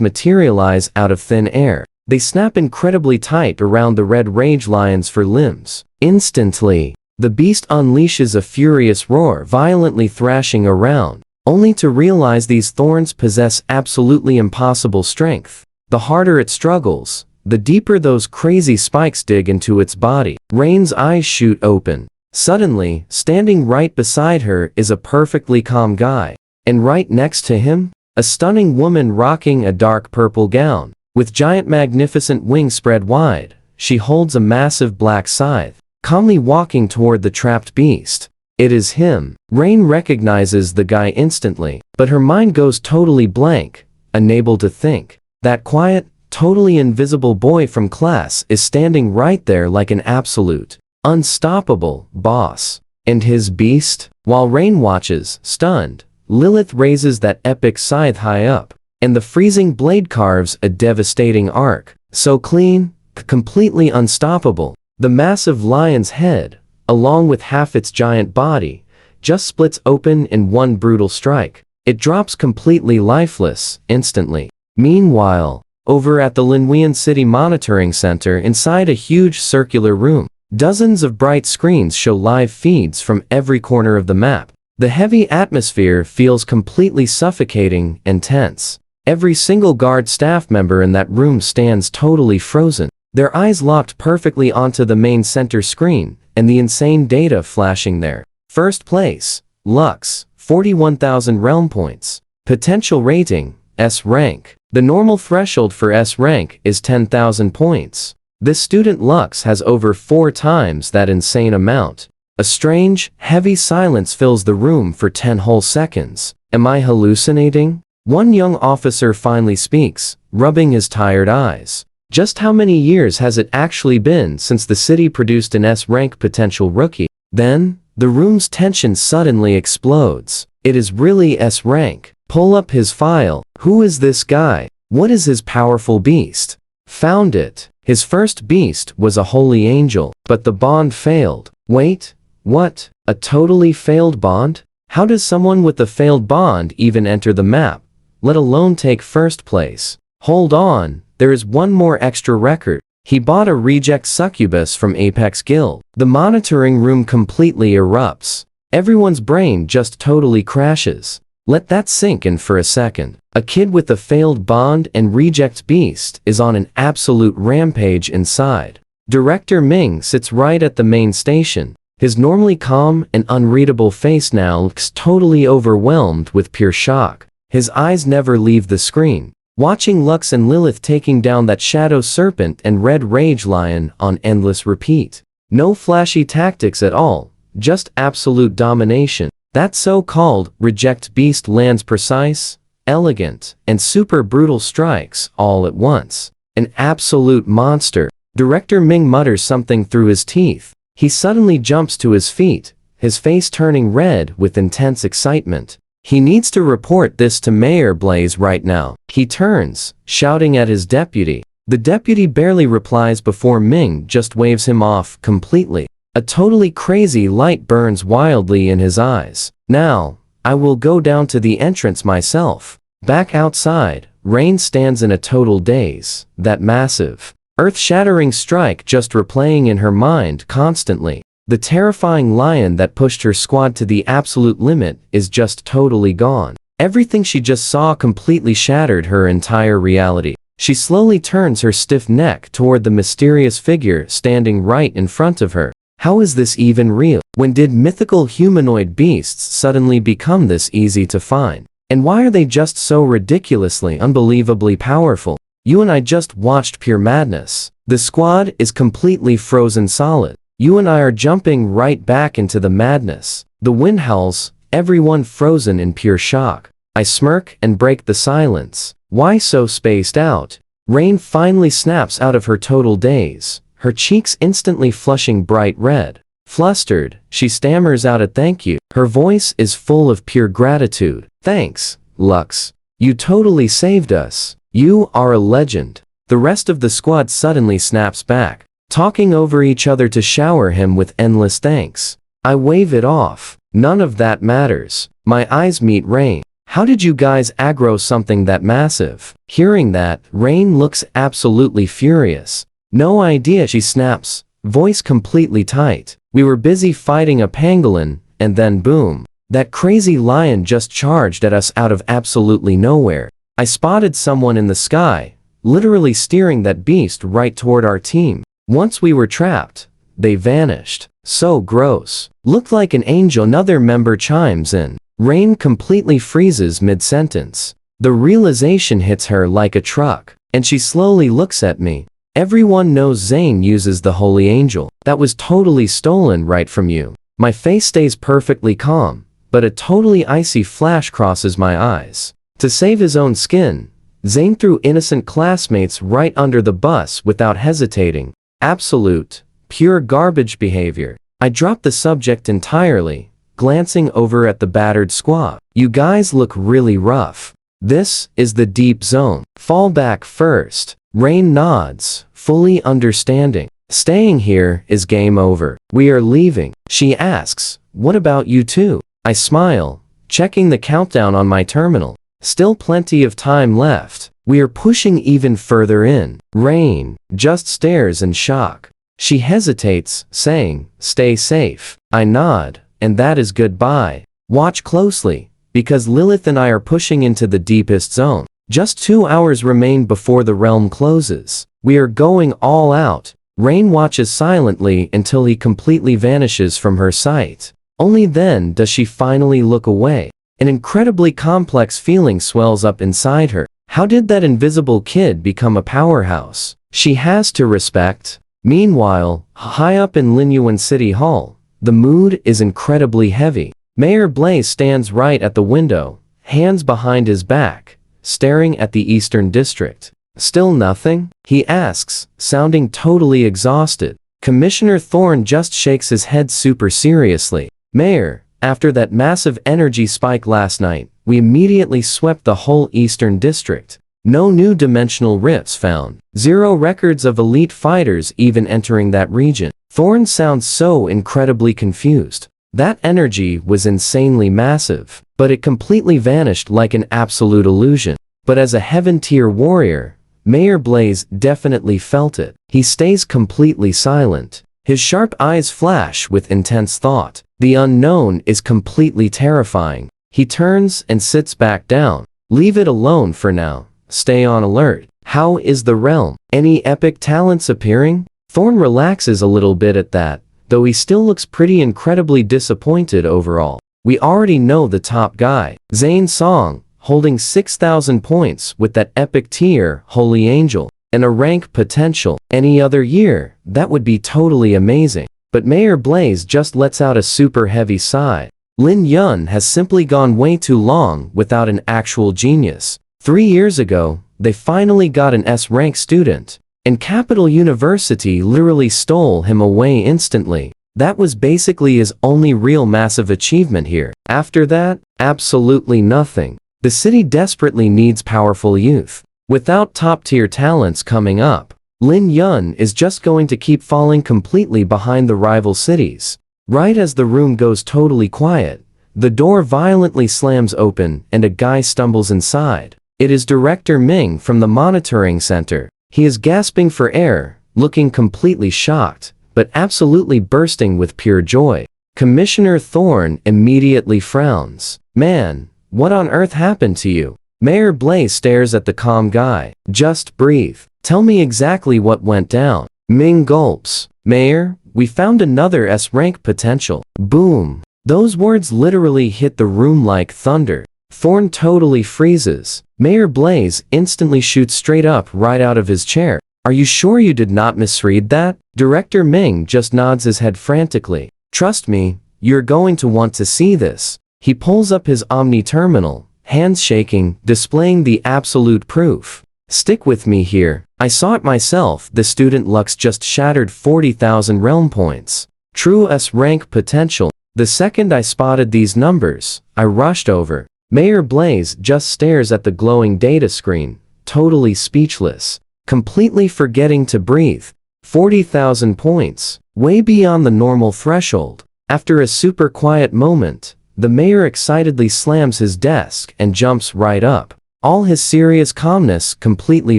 materialize out of thin air. They snap incredibly tight around the red rage lions for limbs. Instantly, the beast unleashes a furious roar, violently thrashing around, only to realize these thorns possess absolutely impossible strength. The harder it struggles, the deeper those crazy spikes dig into its body. Rain's eyes shoot open. Suddenly, standing right beside her is a perfectly calm guy. And right next to him, a stunning woman rocking a dark purple gown. With giant magnificent wings spread wide, she holds a massive black scythe, calmly walking toward the trapped beast. It is him. Rain recognizes the guy instantly, but her mind goes totally blank, unable to think. That quiet, totally invisible boy from class is standing right there like an absolute, unstoppable boss. And his beast? While Rain watches, stunned, Lilith raises that epic scythe high up, and the freezing blade carves a devastating arc. So clean, completely unstoppable. The massive lion's head, along with half its giant body, just splits open in one brutal strike. It drops completely lifeless, instantly. Meanwhile, over at the Linwian City Monitoring Center inside a huge circular room, dozens of bright screens show live feeds from every corner of the map. The heavy atmosphere feels completely suffocating and tense. Every single guard staff member in that room stands totally frozen, their eyes locked perfectly onto the main center screen and the insane data flashing there. First place, Lux, 41,000 realm points. Potential rating, S rank. The normal threshold for S rank is 10,000 points. This student Lux has over 4 times that insane amount. A strange, heavy silence fills the room for 10 whole seconds. Am I hallucinating? One young officer finally speaks, rubbing his tired eyes. Just how many years has it actually been since the city produced an S-rank potential rookie? Then, the room's tension suddenly explodes. It is really S-rank. Pull up his file. Who is this guy? What is his powerful beast? Found it. His first beast was a holy angel, but the bond failed. Wait, what? A totally failed bond? How does someone with a failed bond even enter the map, let alone take first place? Hold on, there is one more extra record. He bought a reject succubus from Apex Guild. The monitoring room completely erupts. Everyone's brain just totally crashes. Let that sink in for a second. A kid with a failed bond and reject beast is on an absolute rampage inside. Director Ming sits right at the main station. His normally calm and unreadable face now looks totally overwhelmed with pure shock. His eyes never leave the screen, watching Lux and Lilith taking down that shadow serpent and red rage lion on endless repeat. No flashy tactics at all, just absolute domination. That so-called reject beast lands precise, elegant, and super brutal strikes all at once. An absolute monster. Director Ming mutters something through his teeth. He suddenly jumps to his feet, his face turning red with intense excitement. He needs to report this to Mayor Blaze right now. He turns, shouting at his deputy. The deputy barely replies before Ming just waves him off completely. A totally crazy light burns wildly in his eyes. Now, I will go down to the entrance myself. Back outside, Rain stands in a total daze. That massive, earth-shattering strike just replaying in her mind constantly. The terrifying lion that pushed her squad to the absolute limit is just totally gone. Everything she just saw completely shattered her entire reality. She slowly turns her stiff neck toward the mysterious figure standing right in front of her. How is this even real? When did mythical humanoid beasts suddenly become this easy to find? And why are they just so ridiculously, unbelievably powerful? You and I just watched pure madness. The squad is completely frozen solid. You and I are jumping right back into the madness. The wind howls, everyone frozen in pure shock. I smirk and break the silence. Why so spaced out? Rain finally snaps out of her total daze, her cheeks instantly flushing bright red. Flustered, she stammers out a thank you. Her voice is full of pure gratitude. Thanks, Lux. You totally saved us. You are a legend. The rest of the squad suddenly snaps back, talking over each other to shower him with endless thanks. I wave it off. None of that matters. My eyes meet Rain. How did you guys aggro something that massive? Hearing that, Rain looks absolutely furious. No idea, she snaps, voice completely tight. We were busy fighting a pangolin, and then boom. That crazy lion just charged at us out of absolutely nowhere. I spotted someone in the sky, literally steering that beast right toward our team. Once we were trapped, they vanished. So gross. Looked like an angel. Another member chimes in. Rain completely freezes mid-sentence. The realization hits her like a truck, and she slowly looks at me. Everyone knows Zane uses the holy angel. That was totally stolen right from you. My face stays perfectly calm, but a totally icy flash crosses my eyes. To save his own skin, Zane threw innocent classmates right under the bus without hesitating. Absolute, pure garbage behavior. I dropped the subject entirely, glancing over at the battered squad. You guys look really rough. This is the deep zone. Fall back first. Rain nods, fully understanding. Staying here is game over. We are leaving. She asks, what about you two? I smile, checking the countdown on my terminal. Still plenty of time left. We are pushing even further in. Rain just stares in shock. She hesitates, saying, stay safe. I nod, and that is goodbye. Watch closely, because Lilith and I are pushing into the deepest zone. Just 2 hours remain before the realm closes. We are going all out. Rain watches silently until he completely vanishes from her sight. Only then does she finally look away. An incredibly complex feeling swells up inside her. How did that invisible kid become a powerhouse? She has to respect. Meanwhile, high up in Linyuan City Hall, the mood is incredibly heavy. Mayor Blaze stands right at the window, hands behind his back, staring at the Eastern District. Still nothing? He asks, sounding totally exhausted. Commissioner Thorne just shakes his head super seriously. Mayor, after that massive energy spike last night, we immediately swept the whole Eastern District. No new dimensional rifts found. Zero records of elite fighters even entering that region. Thorne sounds so incredibly confused. That energy was insanely massive, but it completely vanished like an absolute illusion. But as a heaven-tier warrior, Mayor Blaze definitely felt it. He stays completely silent. His sharp eyes flash with intense thought. The unknown is completely terrifying. He turns and sits back down. Leave it alone for now. Stay on alert. How is the realm? Any epic talents appearing? Thorne relaxes a little bit at that, though he still looks pretty incredibly disappointed overall. We already know the top guy, Zane Song, holding 6,000 points with that epic tier, Holy Angel, and a rank potential. Any other year, that would be totally amazing. But Mayor Blaze just lets out a super heavy sigh. Lin Yun has simply gone way too long without an actual genius. 3 years ago, they finally got an S-rank student, and Capital University literally stole him away instantly. That was basically his only real massive achievement here. After that, absolutely nothing. The city desperately needs powerful youth. Without top-tier talents coming up, Lin Yun is just going to keep falling completely behind the rival cities. Right as the room goes totally quiet, the door violently slams open and a guy stumbles inside. It is Director Ming from the monitoring center. He is gasping for air, looking completely shocked, but absolutely bursting with pure joy. Commissioner Thorne immediately frowns. Man, what on earth happened to you? Mayor Blaze stares at the calm guy. Just breathe. Tell me exactly what went down. Ming gulps. Mayor, we found another S-rank potential. Boom. Those words literally hit the room like thunder. Thorne totally freezes. Mayor Blaze instantly shoots straight up right out of his chair. Are you sure you did not misread that? Director Ming just nods his head frantically. Trust me, you're going to want to see this. He pulls up his Omni terminal, hands shaking, displaying the absolute proof. Stick with me here. I saw it myself. The student Lux just shattered 40,000 realm points. True S-rank potential. The second I spotted these numbers, I rushed over. Mayor Blaze just stares at the glowing data screen, totally speechless, completely forgetting to breathe. 40,000 points, way beyond the normal threshold. After a super quiet moment, the mayor excitedly slams his desk and jumps right up. All his serious calmness completely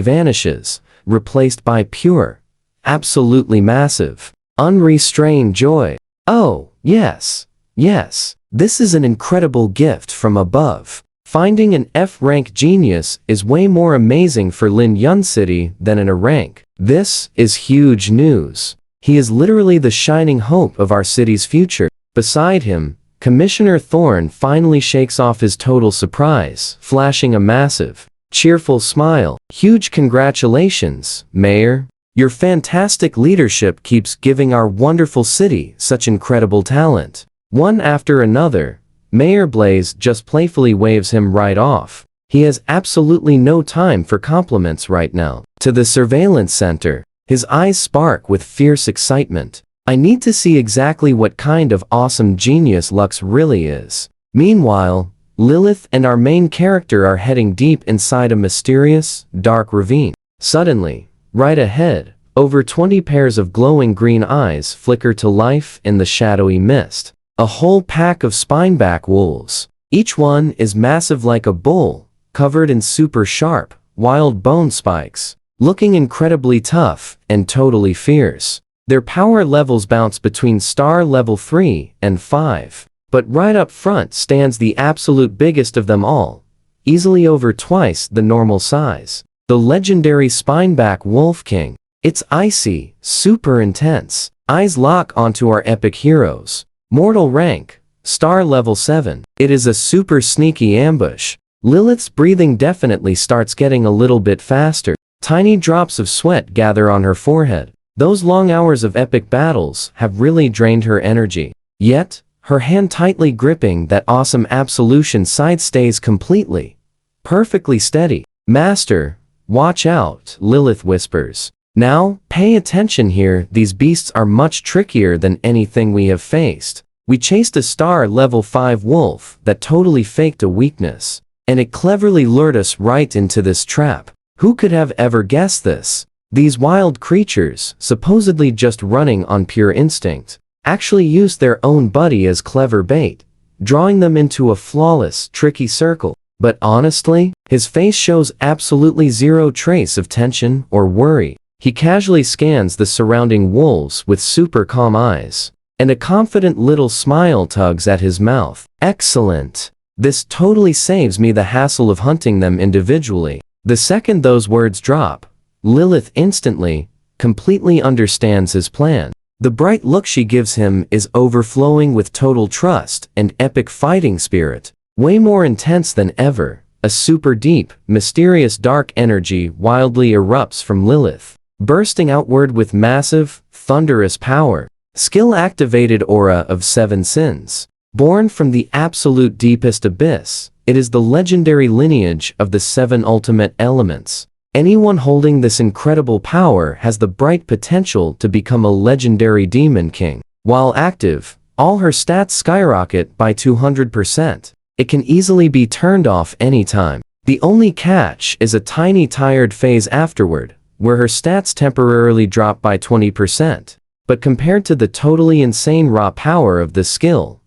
vanishes, replaced by pure, absolutely massive, unrestrained joy. Oh, yes, yes, this is an incredible gift from above. Finding an F-rank genius is way more amazing for Lin Yun City than in a rank. This is huge news. He is literally the shining hope of our city's future. Beside him, Commissioner Thorne finally shakes off his total surprise, flashing a massive, cheerful smile. Huge congratulations, Mayor. Your fantastic leadership keeps giving our wonderful city such incredible talent. One after another, Mayor Blaze just playfully waves him right off. He has absolutely no time for compliments right now. To the surveillance center, his eyes spark with fierce excitement. I need to see exactly what kind of awesome genius Lux really is. Meanwhile, Lilith and our main character are heading deep inside a mysterious, dark ravine. Suddenly, right ahead, over 20 pairs of glowing green eyes flicker to life in the shadowy mist. A whole pack of spineback wolves. Each one is massive like a bull, covered in super sharp, wild bone spikes, looking incredibly tough and totally fierce. Their power levels bounce between star level 3 and 5. But right up front stands the absolute biggest of them all, easily over twice the normal size. The legendary spineback Wolf King. It's icy, super intense. Eyes lock onto our epic heroes. Mortal rank, Star level 7. It is a super sneaky ambush. Lilith's breathing definitely starts getting a little bit faster. Tiny drops of sweat gather on her forehead. Those long hours of epic battles have really drained her energy. Yet, her hand tightly gripping that awesome absolution side stays completely, perfectly steady. Master, watch out, Lilith whispers. Now, pay attention here, these beasts are much trickier than anything we have faced. We chased a star level 5 wolf that totally faked a weakness, and it cleverly lured us right into this trap. Who could have ever guessed this? These wild creatures, supposedly just running on pure instinct, actually used their own buddy as clever bait, drawing them into a flawless, tricky circle. But honestly, his face shows absolutely zero trace of tension or worry. He casually scans the surrounding wolves with super calm eyes, and a confident little smile tugs at his mouth. Excellent. This totally saves me the hassle of hunting them individually. The second those words drop, Lilith instantly, completely understands his plan. The bright look she gives him is overflowing with total trust and epic fighting spirit. Way more intense than ever, a super deep, mysterious dark energy wildly erupts from Lilith, bursting outward with massive, thunderous power. Skill-activated aura of 7 sins. Born from the absolute deepest abyss, it is the legendary lineage of the 7 ultimate elements. Anyone holding this incredible power has the bright potential to become a legendary demon king. While active, all her stats skyrocket by 200%. It can easily be turned off anytime. The only catch is a tiny tired phase afterward, where her stats temporarily drop by 20%. But compared to the totally insane raw power of the skill,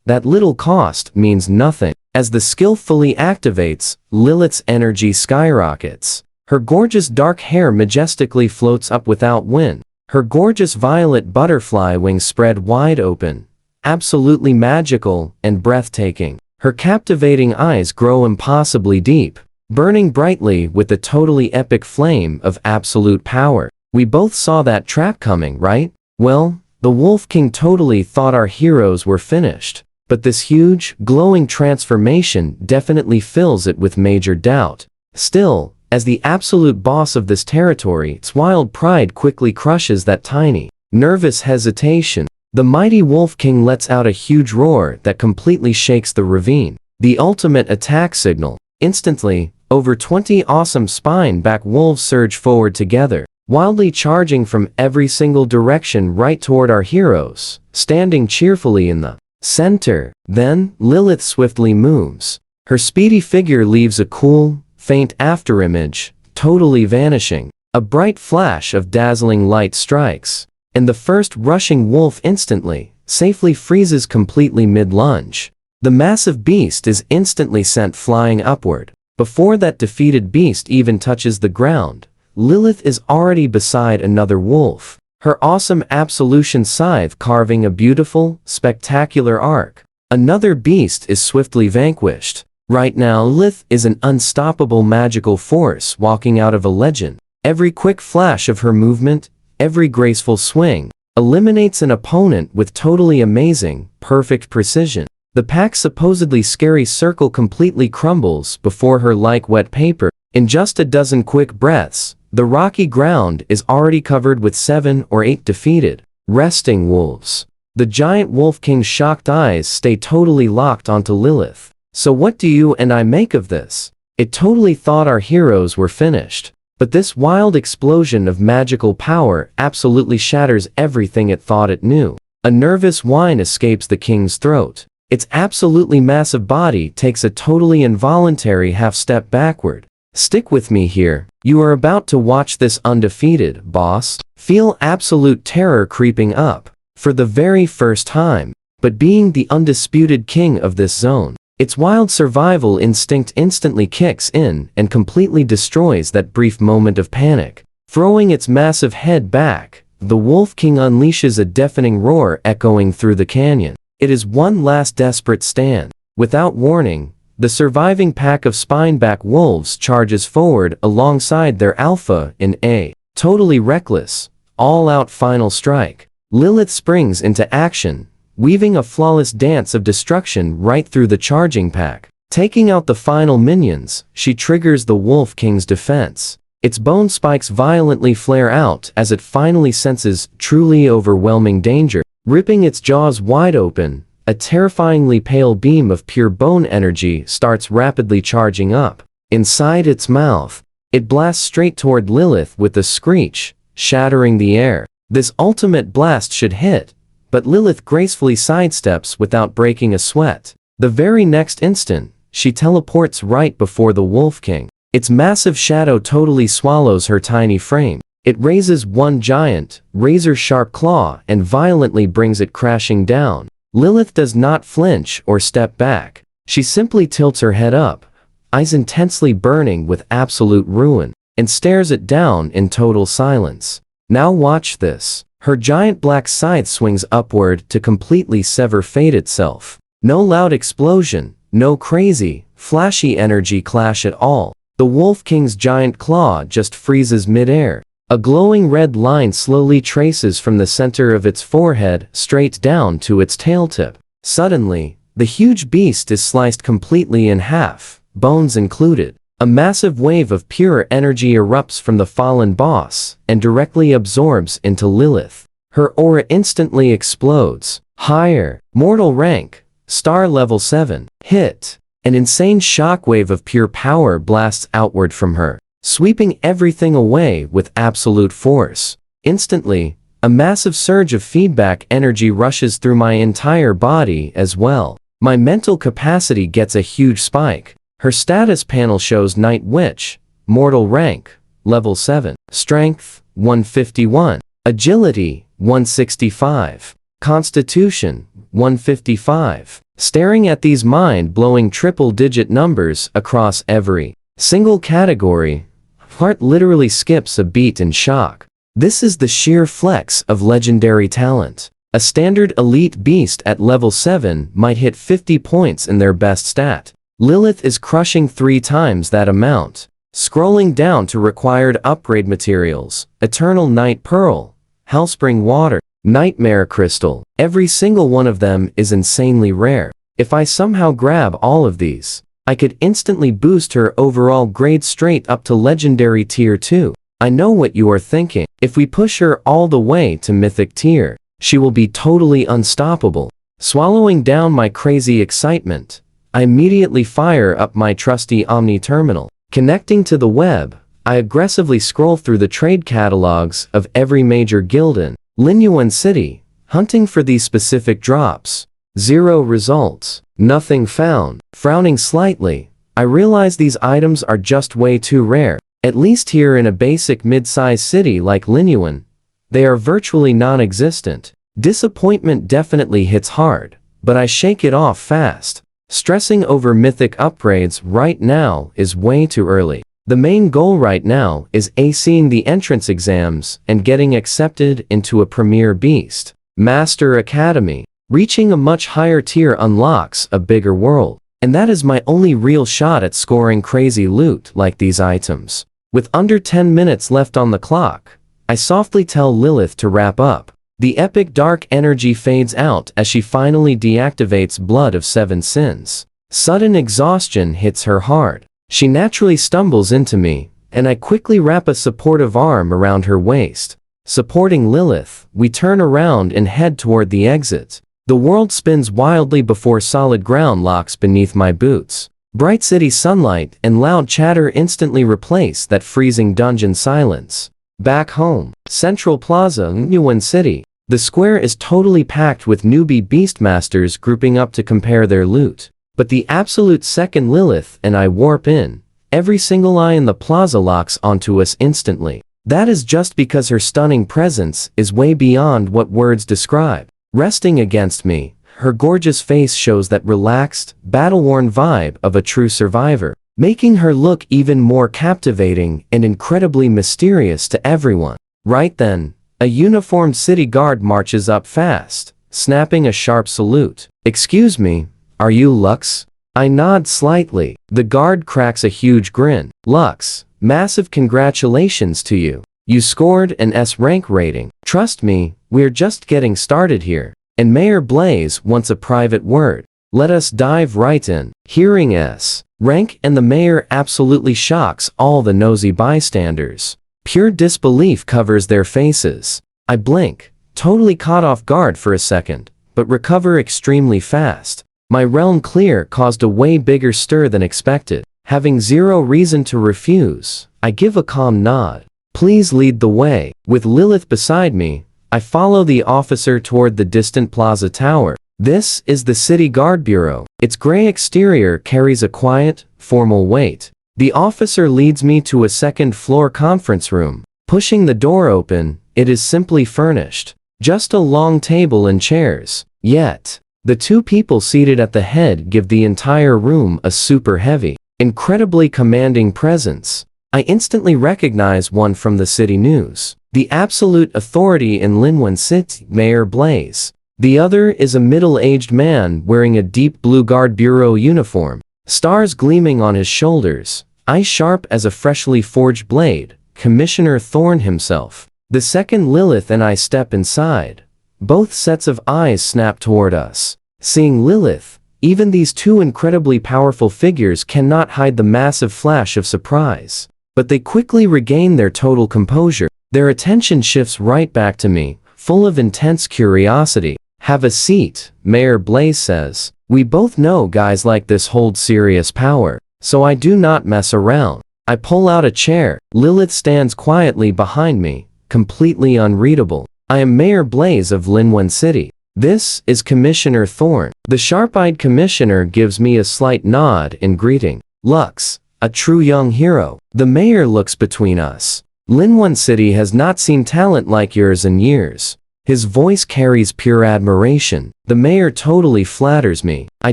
that little cost means nothing. As the skill fully activates, Lilith's energy skyrockets. Her gorgeous dark hair majestically floats up without wind. Her gorgeous violet butterfly wings spread wide open, absolutely magical and breathtaking. Her captivating eyes grow impossibly deep, burning brightly with the totally epic flame of absolute power. We both saw that trap coming, right? Well, the Wolf King totally thought our heroes were finished. But this huge, glowing transformation definitely fills it with major doubt. Still, as the absolute boss of this territory, its wild pride quickly crushes that tiny, nervous hesitation. The mighty Wolf King lets out a huge roar that completely shakes the ravine. The ultimate attack signal. Instantly, over 20 awesome spine-back wolves surge forward together, wildly charging from every single direction right toward our heroes, standing cheerfully in the center. Then, Lilith swiftly moves. Her speedy figure leaves a cool, faint afterimage, totally vanishing. A bright flash of dazzling light strikes, and the first rushing wolf instantly, safely freezes completely mid-lunge. The massive beast is instantly sent flying upward. Before that defeated beast even touches the ground, Lilith is already beside another wolf, her awesome absolution scythe carving a beautiful, spectacular arc. Another beast is swiftly vanquished. Right now Lilith is an unstoppable magical force walking out of a legend. Every quick flash of her movement, every graceful swing, eliminates an opponent with totally amazing, perfect precision. The pack's supposedly scary circle completely crumbles before her like wet paper. In just a dozen quick breaths, the rocky ground is already covered with 7 or 8 defeated, resting wolves. The giant Wolf King's shocked eyes stay totally locked onto Lilith. So what do you and I make of this? It totally thought our heroes were finished. But this wild explosion of magical power absolutely shatters everything it thought it knew. A nervous whine escapes the king's throat. Its absolutely massive body takes a totally involuntary half-step backward. Stick with me here. You are about to watch this undefeated, boss. Feel absolute terror creeping up. For the very first time. But being the undisputed king of this zone, its wild survival instinct instantly kicks in and completely destroys that brief moment of panic. Throwing its massive head back, the Wolf King unleashes a deafening roar echoing through the canyon. It is one last desperate stand. Without warning, the surviving pack of spine-back wolves charges forward alongside their alpha in a totally reckless, all-out final strike. Lilith springs into action, weaving a flawless dance of destruction right through the charging pack. Taking out the final minions, she triggers the Wolf King's defense. Its bone spikes violently flare out as it finally senses truly overwhelming danger. Ripping its jaws wide open, a terrifyingly pale beam of pure bone energy starts rapidly charging up. Inside its mouth, it blasts straight toward Lilith with a screech, shattering the air. This ultimate blast should hit, but Lilith gracefully sidesteps without breaking a sweat. The very next instant, she teleports right before the Wolf King. Its massive shadow totally swallows her tiny frame. It raises one giant, razor-sharp claw and violently brings it crashing down. Lilith does not flinch or step back. She simply tilts her head up, eyes intensely burning with absolute ruin, and stares it down in total silence. Now watch this. Her giant black scythe swings upward to completely sever fate itself. No loud explosion, no crazy, flashy energy clash at all. The Wolf King's giant claw just freezes midair. A glowing red line slowly traces from the center of its forehead straight down to its tail tip. Suddenly, the huge beast is sliced completely in half, bones included. A massive wave of pure energy erupts from the fallen boss and directly absorbs into Lilith. Her aura instantly explodes. Higher, mortal rank, star level 7, hit. An insane shockwave of pure power blasts outward from her, sweeping everything away with absolute force. Instantly, a massive surge of feedback energy rushes through my entire body as well. My mental capacity gets a huge spike. Her status panel shows Night Witch, mortal rank, level 7, strength, 151, agility, 165, constitution, 155. Staring at these mind-blowing triple-digit numbers across every single category, heart literally skips a beat in shock. This is the sheer flex of legendary talent. A standard elite beast at level 7 might hit 50 points in their best stat. Lilith is crushing 3 times that amount. Scrolling down to required upgrade materials, Eternal Night Pearl, Hellspring Water, Nightmare Crystal. Every single one of them is insanely rare. If I somehow grab all of these, I could instantly boost her overall grade straight up to legendary tier 2. I know what you are thinking. If we push her all the way to mythic tier, she will be totally unstoppable. Swallowing down my crazy excitement, I immediately fire up my trusty Omni terminal. Connecting to the web, I aggressively scroll through the trade catalogs of every major guild in Linyuan City, hunting for these specific drops. 0 results. Nothing found. Frowning slightly, I realize these items are just way too rare. At least here in a basic mid-sized city like Linyuan, they are virtually non-existent. Disappointment definitely hits hard, but I shake it off fast. Stressing over mythic upgrades right now is way too early. The main goal right now is acing the entrance exams and getting accepted into a premier beast Master Academy. Reaching a much higher tier unlocks a bigger world, and that is my only real shot at scoring crazy loot like these items. With under 10 minutes left on the clock, I softly tell Lilith to wrap up. The epic dark energy fades out as she finally deactivates Blood of 7 Sins. Sudden exhaustion hits her hard. She naturally stumbles into me, and I quickly wrap a supportive arm around her waist. Supporting Lilith, we turn around and head toward the exit. The world spins wildly before solid ground locks beneath my boots. Bright city sunlight and loud chatter instantly replace that freezing dungeon silence. Back home, Central Plaza, Linyuan City. The square is totally packed with newbie beastmasters grouping up to compare their loot. But the absolute second Lilith and I warp in, every single eye in the plaza locks onto us instantly. That is just because her stunning presence is way beyond what words describe. Resting against me, her gorgeous face shows that relaxed, battle-worn vibe of a true survivor, making her look even more captivating and incredibly mysterious to everyone. Right then, a uniformed city guard marches up fast, snapping a sharp salute. "Excuse me, are you Lux?" I nod slightly. The guard cracks a huge grin. "Lux, massive congratulations to you. You scored an S rank rating. Trust me, we're just getting started here." And Mayor Blaze wants a private word. Let us dive right in. Hearing S-Rank and the mayor absolutely shocks all the nosy bystanders. Pure disbelief covers their faces. I blink, totally caught off guard for a second, but recover extremely fast. My realm clear caused a way bigger stir than expected. Having zero reason to refuse, I give a calm nod. Please lead the way. With Lilith beside me, I follow the officer toward the distant plaza tower. This is the City Guard Bureau. Its gray exterior carries a quiet, formal weight. The officer leads me to a second-floor conference room. Pushing the door open, it is simply furnished. Just a long table and chairs. Yet, the two people seated at the head give the entire room a super heavy, incredibly commanding presence. I instantly recognize one from the city news. The absolute authority in Linwen City, Mayor Blaze. The other is a middle-aged man wearing a deep blue Guard Bureau uniform, stars gleaming on his shoulders, eyes sharp as a freshly forged blade, Commissioner Thorne himself. The second Lilith and I step inside. Both sets of eyes snap toward us. Seeing Lilith, even these two incredibly powerful figures cannot hide the massive flash of surprise. But they quickly regain their total composure. Their attention shifts right back to me, full of intense curiosity. Have a seat, Mayor Blaze says. We both know guys like this hold serious power, so I do not mess around. I pull out a chair. Lilith stands quietly behind me, completely unreadable. I am Mayor Blaze of Linwen City. This is Commissioner Thorne. The sharp-eyed commissioner gives me a slight nod in greeting. Lux, a true young hero. The mayor looks between us. Linwen City has not seen talent like yours in years. His voice carries pure admiration. The mayor totally flatters me. I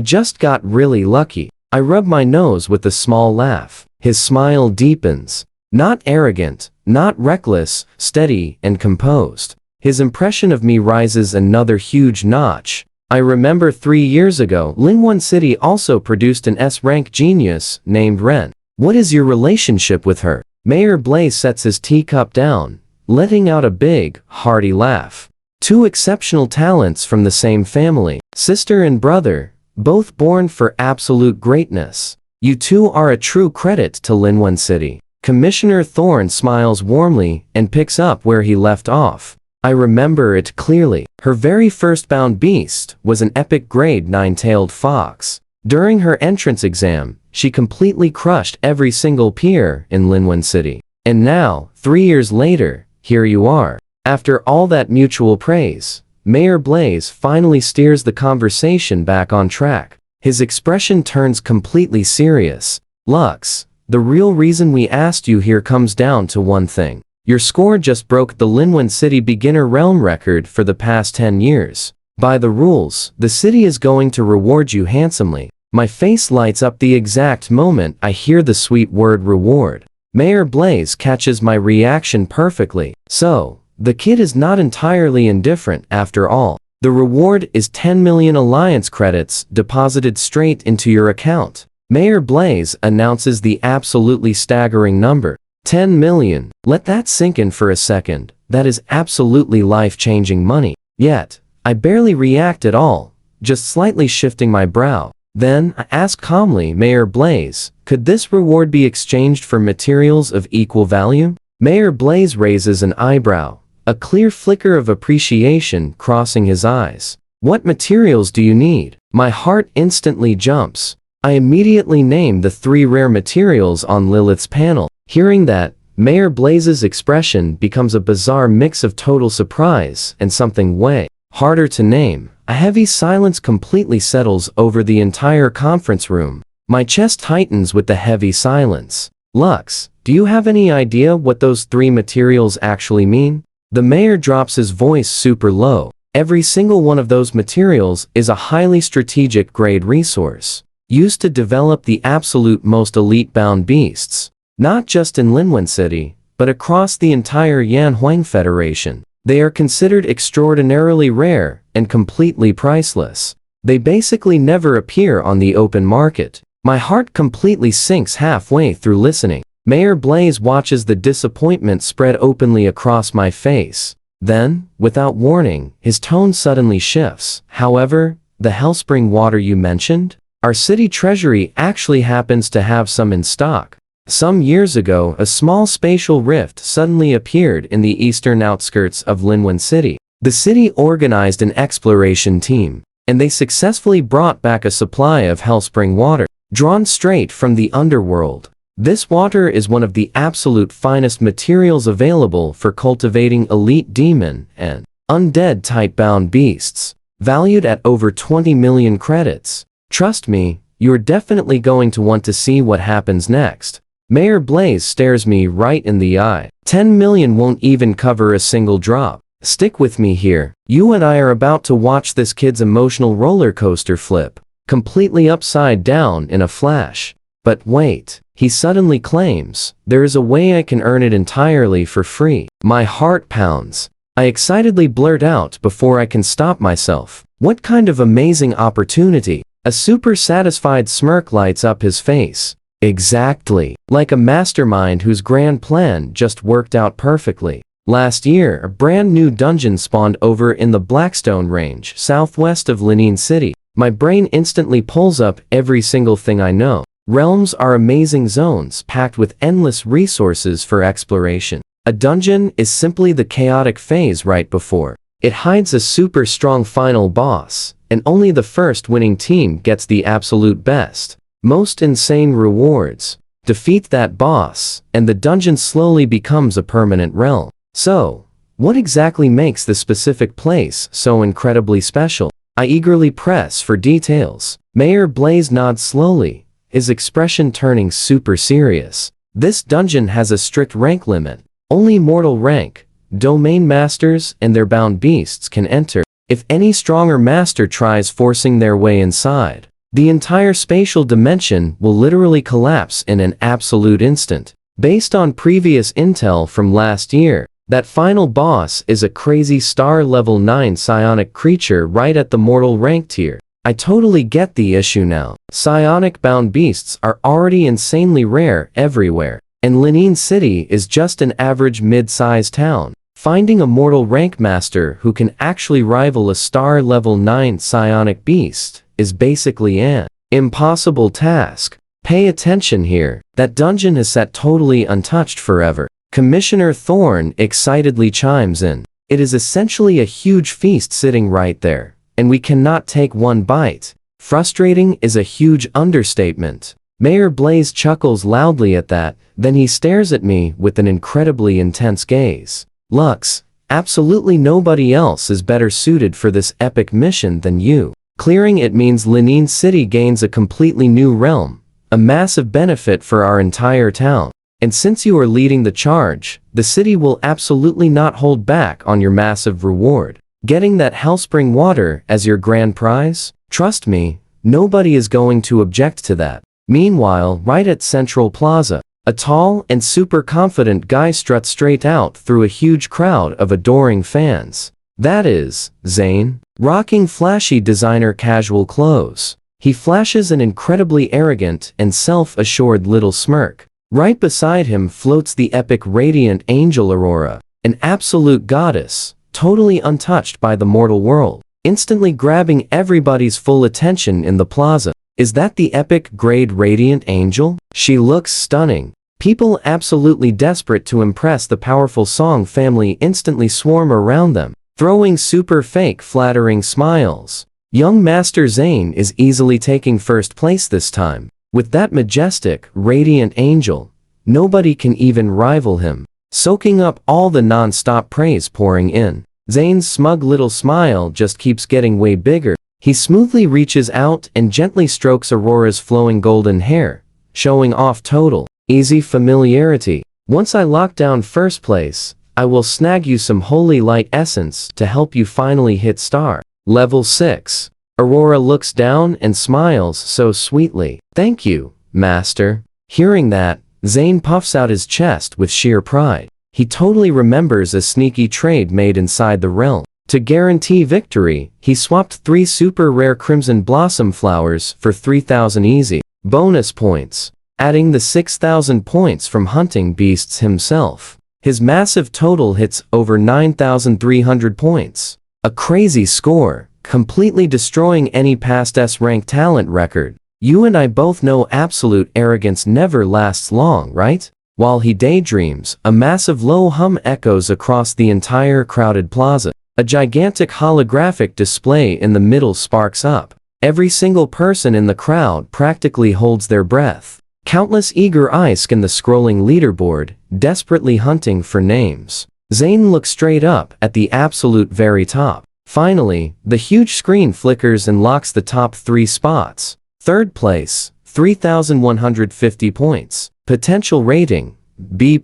just got really lucky. I rub my nose with a small laugh. His smile deepens. Not arrogant, not reckless, steady and composed. His impression of me rises another huge notch. I remember 3 years ago, Linwen City also produced an S-Rank genius named Ren. What is your relationship with her? Mayor Blaze sets his teacup down, letting out a big, hearty laugh. Two exceptional talents from the same family, sister and brother, both born for absolute greatness. You two are a true credit to Linwen City. Commissioner Thorne smiles warmly and picks up where he left off. I remember it clearly. Her very first bound beast was an epic grade 9-tailed fox. During her entrance exam, she completely crushed every single peer in Linwen City. And now, 3 years later, here you are. After all that mutual praise, Mayor Blaze finally steers the conversation back on track. His expression turns completely serious. Lux, the real reason we asked you here comes down to one thing. Your score just broke the Linwen City beginner realm record for the past 10 years. By the rules, the city is going to reward you handsomely. My face lights up the exact moment I hear the sweet word reward. Mayor Blaze catches my reaction perfectly. So, the kid is not entirely indifferent after all. The reward is 10 million alliance credits deposited straight into your account. Mayor Blaze announces the absolutely staggering number. 10 million. Let that sink in for a second. That is absolutely life-changing money. Yet, I barely react at all, just slightly shifting my brow. Then, I ask calmly, Mayor Blaze, could this reward be exchanged for materials of equal value? Mayor Blaze raises an eyebrow, a clear flicker of appreciation crossing his eyes. What materials do you need? My heart instantly jumps. I immediately name the 3 rare materials on Lilith's panel. Hearing that, Mayor Blaze's expression becomes a bizarre mix of total surprise and something way harder to name. A heavy silence completely settles over the entire conference room. My chest tightens with the heavy silence. Lux, do you have any idea what those 3 materials actually mean? The mayor drops his voice super low. Every single one of those materials is a highly strategic grade resource, used to develop the absolute most elite bound beasts. Not just in Linwen City, but across the entire Yanhuang Federation. They are considered extraordinarily rare and completely priceless. They basically never appear on the open market. My heart completely sinks halfway through listening. Mayor Blaze watches the disappointment spread openly across my face. Then, without warning, his tone suddenly shifts. However, the Hellspring water you mentioned? Our city treasury actually happens to have some in stock. Some years ago, a small spatial rift suddenly appeared in the eastern outskirts of Linwen City. The city organized an exploration team, and they successfully brought back a supply of Hellspring water, drawn straight from the underworld. This water is one of the absolute finest materials available for cultivating elite demon and undead type-bound beasts, valued at over 20 million credits. Trust me, you're definitely going to want to see what happens next. Mayor Blaze stares me right in the eye. 10 million won't even cover a single drop. Stick with me here. You and I are about to watch this kid's emotional roller coaster flip, completely upside down in a flash. But wait, he suddenly claims, there is a way I can earn it entirely for free. My heart pounds. I excitedly blurt out before I can stop myself. What kind of amazing opportunity? A super satisfied smirk lights up his face. Exactly. Like a mastermind whose grand plan just worked out perfectly. Last year, a brand new dungeon spawned over in the Blackstone Range, southwest of Linwen City. My brain instantly pulls up every single thing I know. Realms are amazing zones packed with endless resources for exploration. A dungeon is simply the chaotic phase right before. It hides a super strong final boss, and only the first winning team gets the absolute best, most insane rewards. Defeat that boss, and the dungeon slowly becomes a permanent realm. So, what exactly makes this specific place so incredibly special? I eagerly press for details. Mayor Blaze nods slowly, his expression turning super serious. This dungeon has a strict rank limit. Only mortal rank, domain masters, and their bound beasts can enter. If any stronger master tries forcing their way inside, the entire spatial dimension will literally collapse in an absolute instant. Based on previous intel from last year, that final boss is a crazy star level 9 psionic creature right at the mortal rank tier. I totally get the issue now. Psionic bound beasts are already insanely rare everywhere, and Linwen City is just an average mid-sized town. Finding a mortal rank master who can actually rival a star level 9 psionic beast is basically an impossible task. Pay attention here. That dungeon is set totally untouched forever. Commissioner Thorne excitedly chimes in. It is essentially a huge feast sitting right there, and we cannot take one bite. Frustrating is a huge understatement. Mayor Blaze chuckles loudly at that, then he stares at me with an incredibly intense gaze. Lux, absolutely nobody else is better suited for this epic mission than you. Clearing it means Linwen City gains a completely new realm, a massive benefit for our entire town. And since you are leading the charge, the city will absolutely not hold back on your massive reward. Getting that Hellspring water as your grand prize? Trust me, nobody is going to object to that. Meanwhile, right at Central Plaza, a tall and super confident guy struts straight out through a huge crowd of adoring fans. That is, Zane, rocking flashy designer casual clothes. He flashes an incredibly arrogant and self-assured little smirk. Right beside him floats the epic radiant angel Aurora, an absolute goddess, totally untouched by the mortal world, instantly grabbing everybody's full attention in the plaza. Is that the epic grade radiant angel? She looks stunning. People absolutely desperate to impress the powerful Song family instantly swarm around them, throwing super fake flattering smiles. Young Master Zane is easily taking first place this time. With that majestic, radiant angel, nobody can even rival him, soaking up all the non-stop praise pouring in. Zane's smug little smile just keeps getting way bigger. He smoothly reaches out and gently strokes Aurora's flowing golden hair, showing off total, easy familiarity. Once I lock down first place, I will snag you some holy light essence to help you finally hit star level 6. Aurora looks down and smiles so sweetly. Thank you, Master. Hearing that, Zane puffs out his chest with sheer pride. He totally remembers a sneaky trade made inside the realm. To guarantee victory, he swapped 3 super rare crimson blossom flowers for 3,000 easy bonus points, adding the 6,000 points from hunting beasts himself. His massive total hits over 9,300 points. A crazy score, completely destroying any past S-rank talent record. You and I both know absolute arrogance never lasts long, right? While he daydreams, a massive low hum echoes across the entire crowded plaza. A gigantic holographic display in the middle sparks up. Every single person in the crowd practically holds their breath. Countless eager eyes scan the scrolling leaderboard, desperately hunting for names. Zayn looks straight up at the absolute very top. Finally, the huge screen flickers and locks the top 3 spots. Third place, 3,150 points. Potential rating, B+.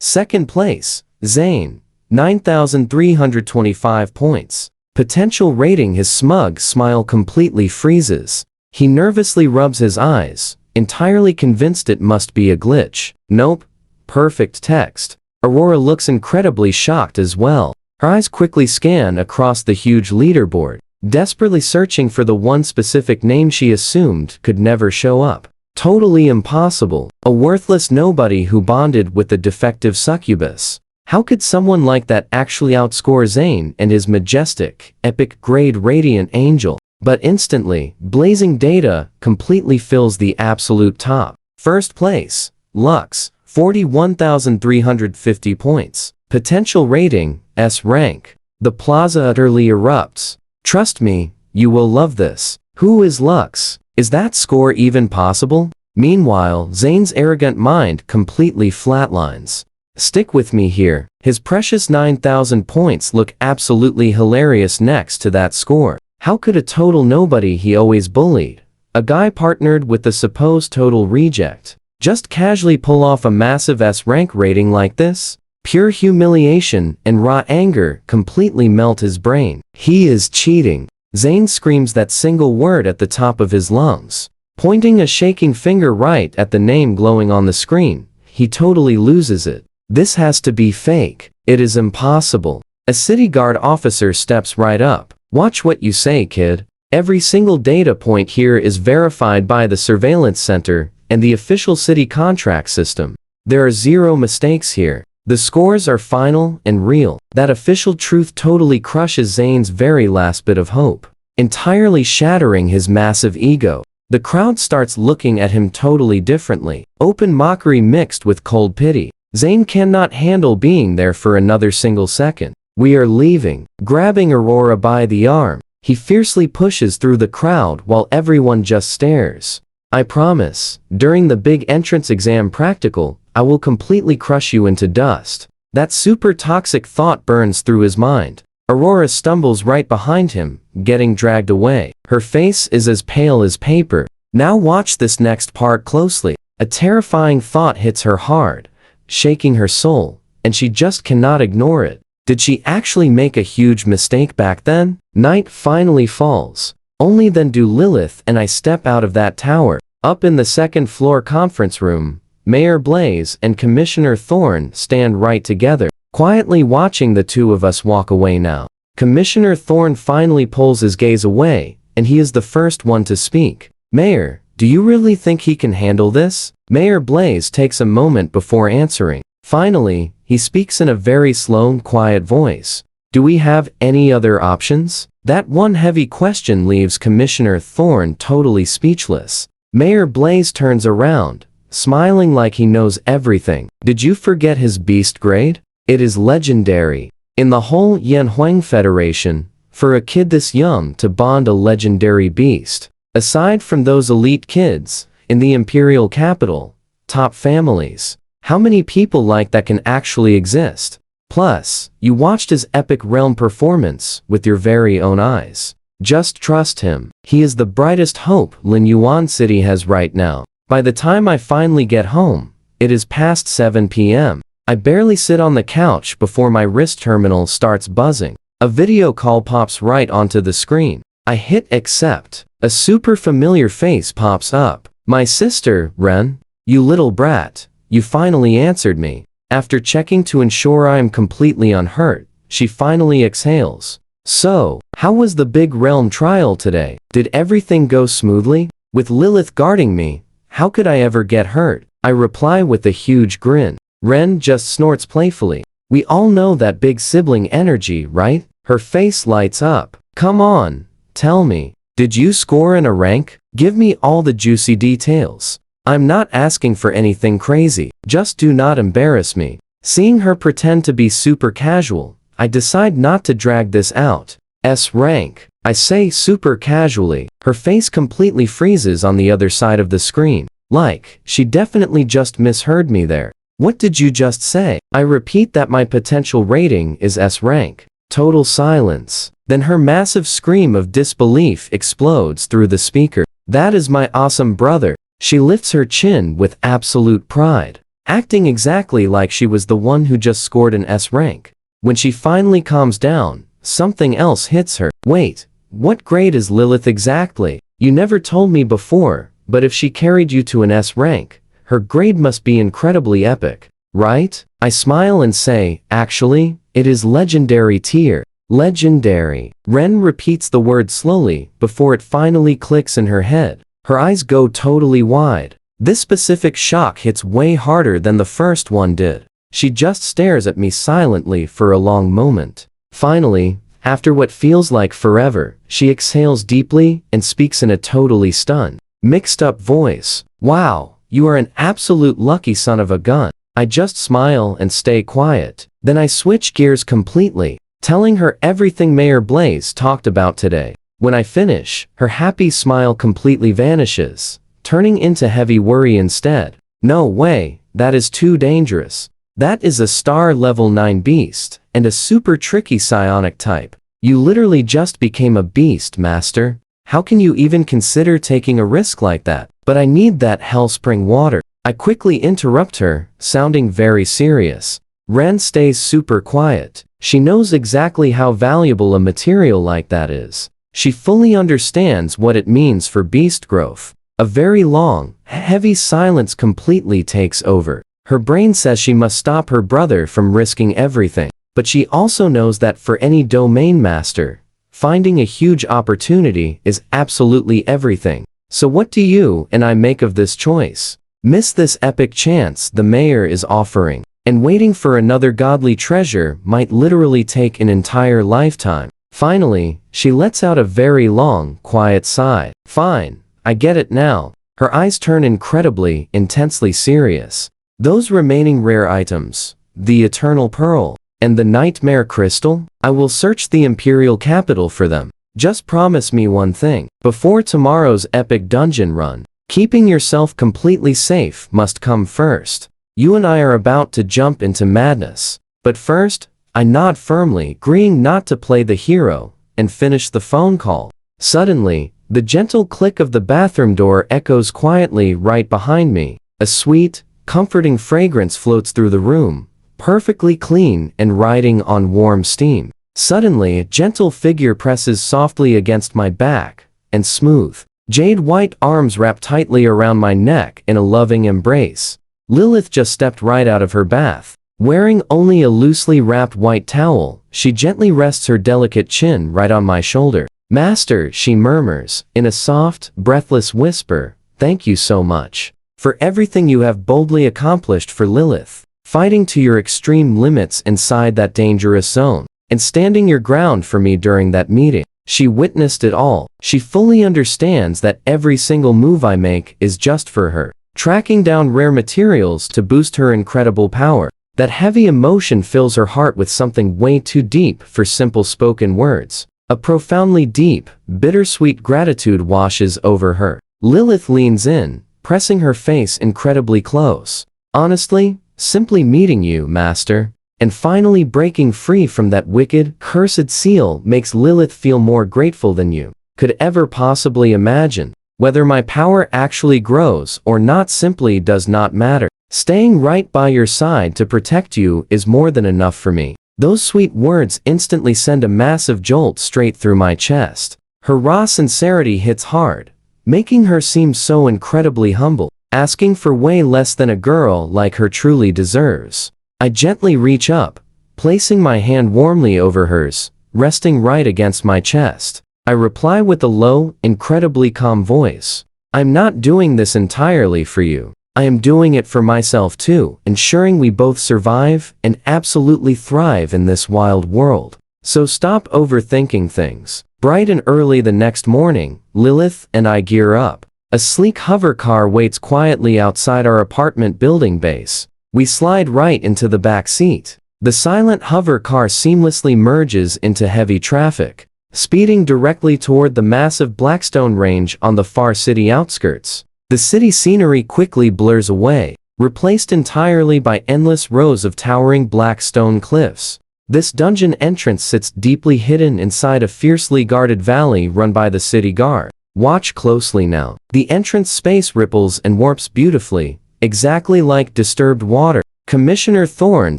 Second place, Zayn, 9,325 points. Potential rating. His smug smile completely freezes. He nervously rubs his eyes, entirely convinced it must be a glitch. Nope. Perfect text. Aurora looks incredibly shocked as well. Her eyes quickly scan across the huge leaderboard, desperately searching for the one specific name she assumed could never show up. Totally impossible. A worthless nobody who bonded with the defective Succubus. How could someone like that actually outscore Zayn and his majestic, epic-grade radiant angel? But instantly, blazing data completely fills the absolute top. First place, Lux, 41,350 points. Potential rating, S-rank. The plaza utterly erupts. Trust me, you will love this. Who is Lux? Is that score even possible? Meanwhile, Zayn's arrogant mind completely flatlines. Stick with me here. His precious 9,000 points look absolutely hilarious next to that score. How could a total nobody he always bullied, a guy partnered with the supposed total reject, just casually pull off a massive S-rank rating like this? Pure humiliation and raw anger completely melt his brain. He is cheating. Zayn screams that single word at the top of his lungs, pointing a shaking finger right at the name glowing on the screen. He totally loses it. This has to be fake. It is impossible. A city guard officer steps right up. Watch what you say, kid. Every single data point here is verified by the surveillance center and the official city contract system. There are zero mistakes here. The scores are final and real. That official truth totally crushes Zayn's very last bit of hope, entirely shattering his massive ego. The crowd starts looking at him totally differently, open mockery mixed with cold pity. Zayn cannot handle being there for another single second. We are leaving. Grabbing Aurora by the arm, he fiercely pushes through the crowd while everyone just stares. I promise, during the big entrance exam practical, I will completely crush you into dust. That super toxic thought burns through his mind. Aurora stumbles right behind him, getting dragged away. Her face is as pale as paper. Now watch this next part closely. A terrifying thought hits her hard, shaking her soul, and she just cannot ignore it. Did she actually make a huge mistake back then? Night finally falls. Only then do Lilith and I step out of that tower. Up in the second floor conference room, Mayor Blaze and Commissioner Thorne stand right together, quietly watching the two of us walk away now. Commissioner Thorne finally pulls his gaze away, and he is the first one to speak. Mayor, do you really think he can handle this? Mayor Blaze takes a moment before answering. Finally, he speaks in a very slow, quiet voice. Do we have any other options? That one heavy question leaves Commissioner Thorne totally speechless. Mayor Blaze turns around, smiling like he knows everything. Did you forget his beast grade? It is legendary. In the whole Yanhuang Federation, for a kid this young to bond a legendary beast. Aside from those elite kids, in the imperial capital, top families, how many people like that can actually exist? Plus, you watched his epic realm performance with your very own eyes. Just trust him. He is the brightest hope Lin Yuan City has right now. By the time I finally get home, it is past 7 p.m. I barely sit on the couch before my wrist terminal starts buzzing. A video call pops right onto the screen. I hit accept. A super familiar face pops up. My sister, Ren. You little brat. You finally answered me. After checking to ensure I am completely unhurt, she finally exhales. So, how was the big realm trial today? Did everything go smoothly? With Lilith guarding me, how could I ever get hurt? I reply with a huge grin. Ren just snorts playfully. We all know that big sibling energy, right? Her face lights up. Come on, tell me. Did you score in a rank? Give me all the juicy details. I'm not asking for anything crazy. Just do not embarrass me. Seeing her pretend to be super casual, I decide not to drag this out. S rank. I say super casually. Her face completely freezes on the other side of the screen. Like, she definitely just misheard me there. What did you just say? I repeat that my potential rating is S rank. Total silence. Then her massive scream of disbelief explodes through the speaker. That is my awesome brother. She lifts her chin with absolute pride, acting exactly like she was the one who just scored an S rank. When she finally calms down, something else hits her. Wait, what grade is Lilith exactly? You never told me before, but if she carried you to an S rank, her grade must be incredibly epic, right? I smile and say, actually, it is legendary tier. Legendary. Ren repeats the word slowly before it finally clicks in her head. Her eyes go totally wide. This specific shock hits way harder than the first one did. She just stares at me silently for a long moment. Finally, after what feels like forever, she exhales deeply and speaks in a totally stunned, mixed-up voice. Wow, you are an absolute lucky son of a gun. I just smile and stay quiet. Then I switch gears completely, telling her everything Mayor Blaze talked about today. When I finish, her happy smile completely vanishes, turning into heavy worry instead. No way, that is too dangerous. That is a star level 9 beast, and a super tricky psionic type. You literally just became a beast, master. How can you even consider taking a risk like that? But I need that hellspring water. I quickly interrupt her, sounding very serious. Ren stays super quiet. She knows exactly how valuable a material like that is. She fully understands what it means for beast growth. A very long, heavy silence completely takes over. Her brain says she must stop her brother from risking everything. But she also knows that for any domain master, finding a huge opportunity is absolutely everything. So what do you and I make of this choice? Miss this epic chance the mayor is offering, and waiting for another godly treasure might literally take an entire lifetime. Finally, she lets out a very long, quiet sigh. Fine, I get it now. Her eyes turn incredibly, intensely serious. Those remaining rare items, the Eternal Pearl, and the Nightmare Crystal, I will search the Imperial Capital for them. Just promise me one thing. Before tomorrow's epic dungeon run, keeping yourself completely safe must come first. You and I are about to jump into madness. But first, I nod firmly, agreeing not to play the hero, and finish the phone call. Suddenly, the gentle click of the bathroom door echoes quietly right behind me. A sweet, comforting fragrance floats through the room, perfectly clean and riding on warm steam. Suddenly, a gentle figure presses softly against my back, and smooth, jade-white arms wrap tightly around my neck in a loving embrace. Lilith just stepped right out of her bath. Wearing only a loosely wrapped white towel, she gently rests her delicate chin right on my shoulder. Master, she murmurs, in a soft, breathless whisper, thank you so much for everything you have boldly accomplished for Lilith, fighting to your extreme limits inside that dangerous zone, and standing your ground for me during that meeting. She witnessed it all. She fully understands that every single move I make is just for her, tracking down rare materials to boost her incredible power. That heavy emotion fills her heart with something way too deep for simple spoken words. A profoundly deep, bittersweet gratitude washes over her. Lilith leans in, pressing her face incredibly close. Honestly, simply meeting you, master, and finally breaking free from that wicked, cursed seal makes Lilith feel more grateful than you could ever possibly imagine. Whether my power actually grows or not simply does not matter. Staying right by your side to protect you is more than enough for me. Those sweet words instantly send a massive jolt straight through my chest. Her raw sincerity hits hard, making her seem so incredibly humble, asking for way less than a girl like her truly deserves. I gently reach up, placing my hand warmly over hers, resting right against my chest. I reply with a low, incredibly calm voice. I'm not doing this entirely for you. I am doing it for myself too, ensuring we both survive and absolutely thrive in this wild world. So stop overthinking things. Bright and early the next morning, Lilith and I gear up. A sleek hover car waits quietly outside our apartment building base. We slide right into the back seat. The silent hover car seamlessly merges into heavy traffic, speeding directly toward the massive Blackstone Range on the far city outskirts. The city scenery quickly blurs away, replaced entirely by endless rows of towering black stone cliffs. This dungeon entrance sits deeply hidden inside a fiercely guarded valley run by the city guard. Watch closely now. The entrance space ripples and warps beautifully, exactly like disturbed water. Commissioner Thorne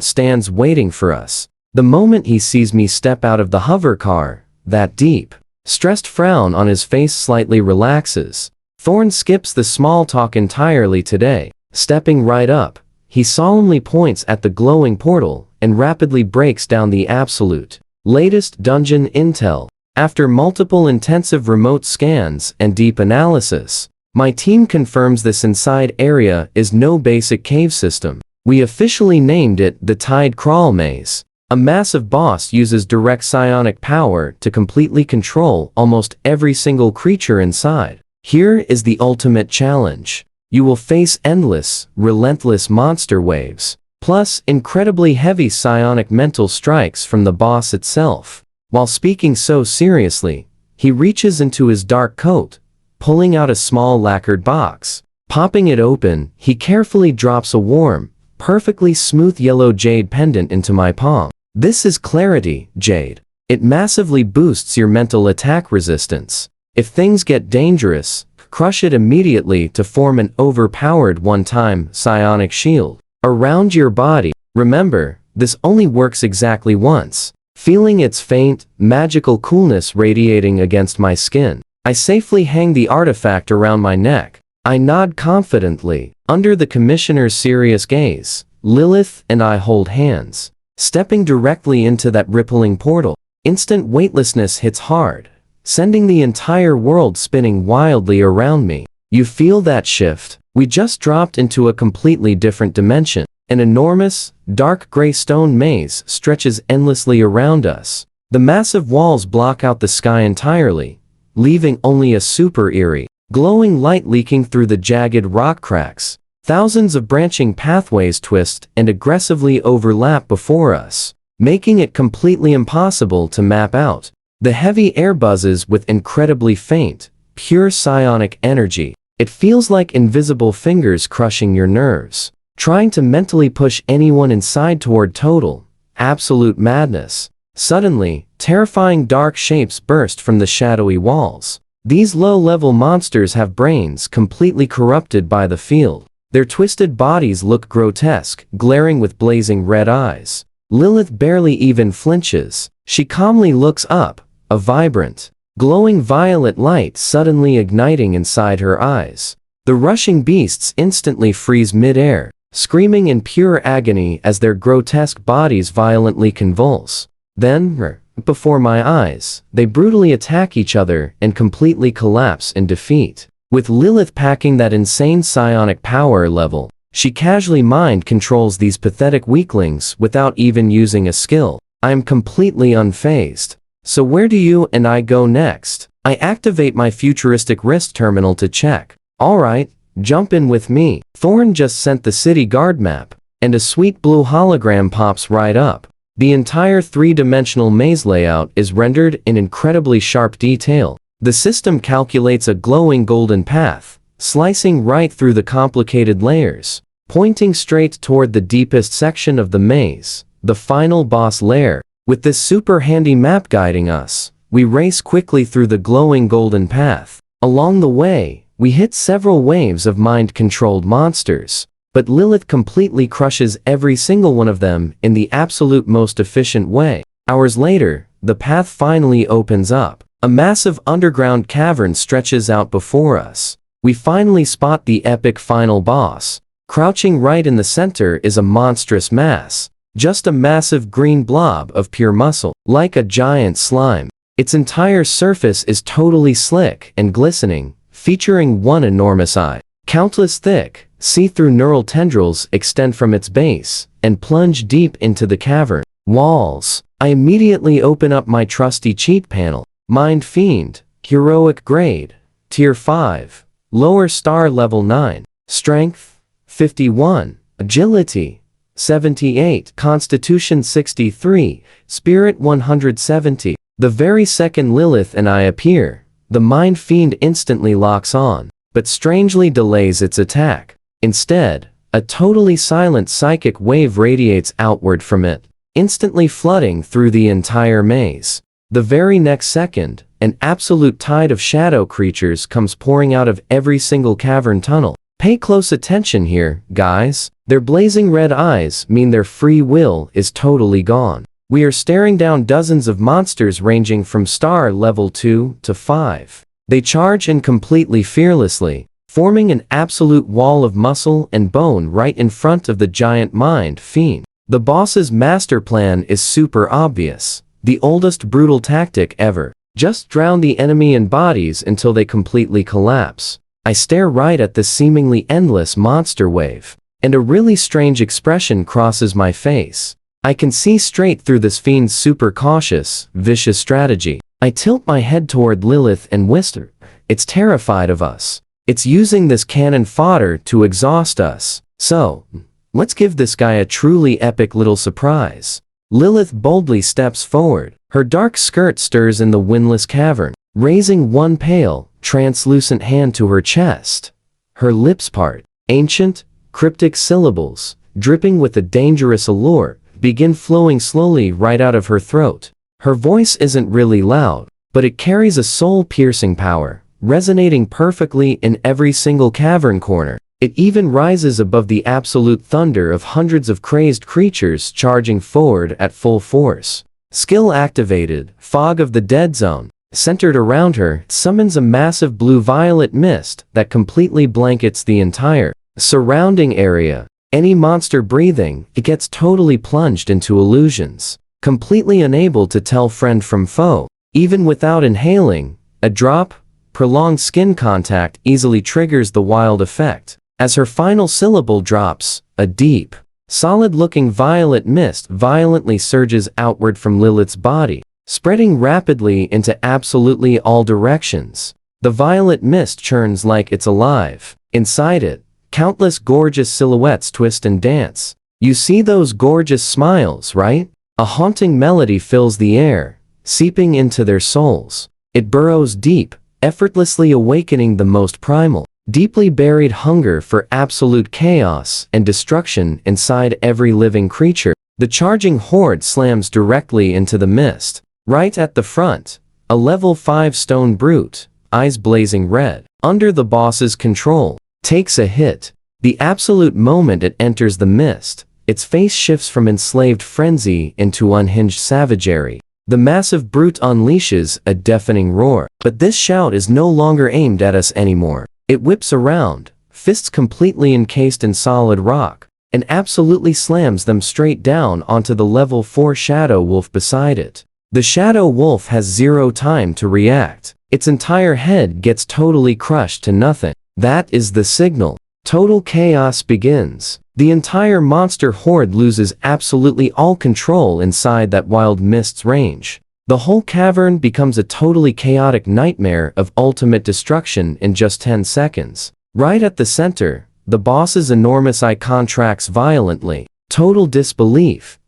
stands waiting for us. The moment he sees me step out of the hover car, that deep, stressed frown on his face slightly relaxes. Thorne skips the small talk entirely today. Stepping right up, he solemnly points at the glowing portal and rapidly breaks down the absolute latest dungeon intel. After multiple intensive remote scans and deep analysis, my team confirms this inside area is no basic cave system. We officially named it the Tide Crawl Maze. A massive boss uses direct psionic power to completely control almost every single creature inside. Here is the ultimate challenge. You will face endless, relentless monster waves, plus incredibly heavy psionic mental strikes from the boss itself. While speaking so seriously, he reaches into his dark coat, pulling out a small lacquered box. Popping it open, he carefully drops a warm, perfectly smooth yellow jade pendant into my palm. This is Clarity Jade. It massively boosts your mental attack resistance. If things get dangerous, crush it immediately to form an overpowered one-time psionic shield around your body. Remember, this only works exactly once. Feeling its faint, magical coolness radiating against my skin, I safely hang the artifact around my neck. I nod confidently. Under the Commissioner's serious gaze, Lilith and I hold hands. Stepping directly into that rippling portal, instant weightlessness hits hard, sending the entire world spinning wildly around me. You feel that shift? We just dropped into a completely different dimension. An enormous, dark gray stone maze stretches endlessly around us. The massive walls block out the sky entirely, leaving only a super eerie, glowing light leaking through the jagged rock cracks. Thousands of branching pathways twist and aggressively overlap before us, making it completely impossible to map out. The heavy air buzzes with incredibly faint, pure psionic energy. It feels like invisible fingers crushing your nerves, trying to mentally push anyone inside toward total, absolute madness. Suddenly, terrifying dark shapes burst from the shadowy walls. These low-level monsters have brains completely corrupted by the field. Their twisted bodies look grotesque, glaring with blazing red eyes. Lilith barely even flinches. She calmly looks up, a vibrant, glowing violet light suddenly igniting inside her eyes. The rushing beasts instantly freeze mid-air, screaming in pure agony as their grotesque bodies violently convulse. Then, before my eyes, they brutally attack each other and completely collapse in defeat. With Lilith packing that insane psionic power level, she casually mind controls these pathetic weaklings without even using a skill. I am completely unfazed. So where do you and I go next? I activate my futuristic wrist terminal to check. Alright, jump in with me. Thorne just sent the city guard map, and a sweet blue hologram pops right up. The entire three-dimensional maze layout is rendered in incredibly sharp detail. The system calculates a glowing golden path, slicing right through the complicated layers, pointing straight toward the deepest section of the maze, the final boss lair. With this super handy map guiding us, we race quickly through the glowing golden path. Along the way, we hit several waves of mind-controlled monsters, but Lilith completely crushes every single one of them in the absolute most efficient way. Hours later, the path finally opens up. A massive underground cavern stretches out before us. We finally spot the epic final boss. Crouching right in the center is a monstrous mass. Just a massive green blob of pure muscle, like a giant slime. Its entire surface is totally slick and glistening, featuring one enormous eye. Countless thick, See-through neural tendrils extend from its base and plunge deep into the cavern walls. I immediately open up my trusty cheat panel. Mind Fiend, Heroic Grade, Tier 5, Lower Star Level 9, Strength, 51, Agility, 78, Constitution 63, Spirit 170. The very second Lilith and I appear, the Mind Fiend instantly locks on, but strangely delays its attack. Instead, a totally silent psychic wave radiates outward from it, instantly flooding through the entire maze. The very next second, an absolute tide of shadow creatures comes pouring out of every single cavern tunnel. Pay close attention here, guys. Their blazing red eyes mean their free will is totally gone. We are staring down dozens of monsters ranging from star level 2 to 5. They charge in completely fearlessly, forming an absolute wall of muscle and bone right in front of the giant Mind Fiend. The boss's master plan is super obvious. The oldest brutal tactic ever. Just drown the enemy in bodies until they completely collapse. I stare right at this seemingly endless monster wave, and a really strange expression crosses my face. I can see straight through this fiend's super cautious, vicious strategy. I tilt my head toward Lilith and whisper, "It's terrified of us. It's using this cannon fodder to exhaust us. So, let's give this guy a truly epic little surprise." Lilith boldly steps forward. Her dark skirt stirs in the windless cavern, raising one pale, translucent hand to her chest. Her lips part. Ancient, cryptic syllables, dripping with a dangerous allure, begin flowing slowly right out of her throat. Her voice isn't really loud, but it carries a soul-piercing power, resonating perfectly in every single cavern corner. It even rises above the absolute thunder of hundreds of crazed creatures charging forward at full force. Skill activated, Fog of the Dead Zone. Centered around her, summons a massive blue-violet mist that completely blankets the entire surrounding area. Any monster breathing, it gets totally plunged into illusions, completely unable to tell friend from foe. Even without inhaling, a drop, prolonged skin contact easily triggers the wild effect. As her final syllable drops, a deep, solid-looking violet mist violently surges outward from Lilith's body, spreading rapidly into absolutely all directions. The violet mist churns like it's alive. Inside it, countless gorgeous silhouettes twist and dance. You see those gorgeous smiles, right? A haunting melody fills the air, seeping into their souls. It burrows deep, effortlessly awakening the most primal, deeply buried hunger for absolute chaos and destruction inside every living creature. The charging horde slams directly into the mist. Right at the front, a level 5 stone brute, eyes blazing red, under the boss's control, takes a hit. The absolute moment it enters the mist, its face shifts from enslaved frenzy into unhinged savagery. The massive brute unleashes a deafening roar. But this shout is no longer aimed at us anymore. It whips around, fists completely encased in solid rock, and absolutely slams them straight down onto the level 4 shadow wolf beside it. The shadow wolf has zero time to react. Its entire head gets totally crushed to nothing. That is the signal. Total chaos begins. The entire monster horde loses absolutely all control inside that wild mist's range. The whole cavern becomes a totally chaotic nightmare of ultimate destruction in just 10 seconds. Right at the center, the boss's enormous eye contracts violently. Total disbelief,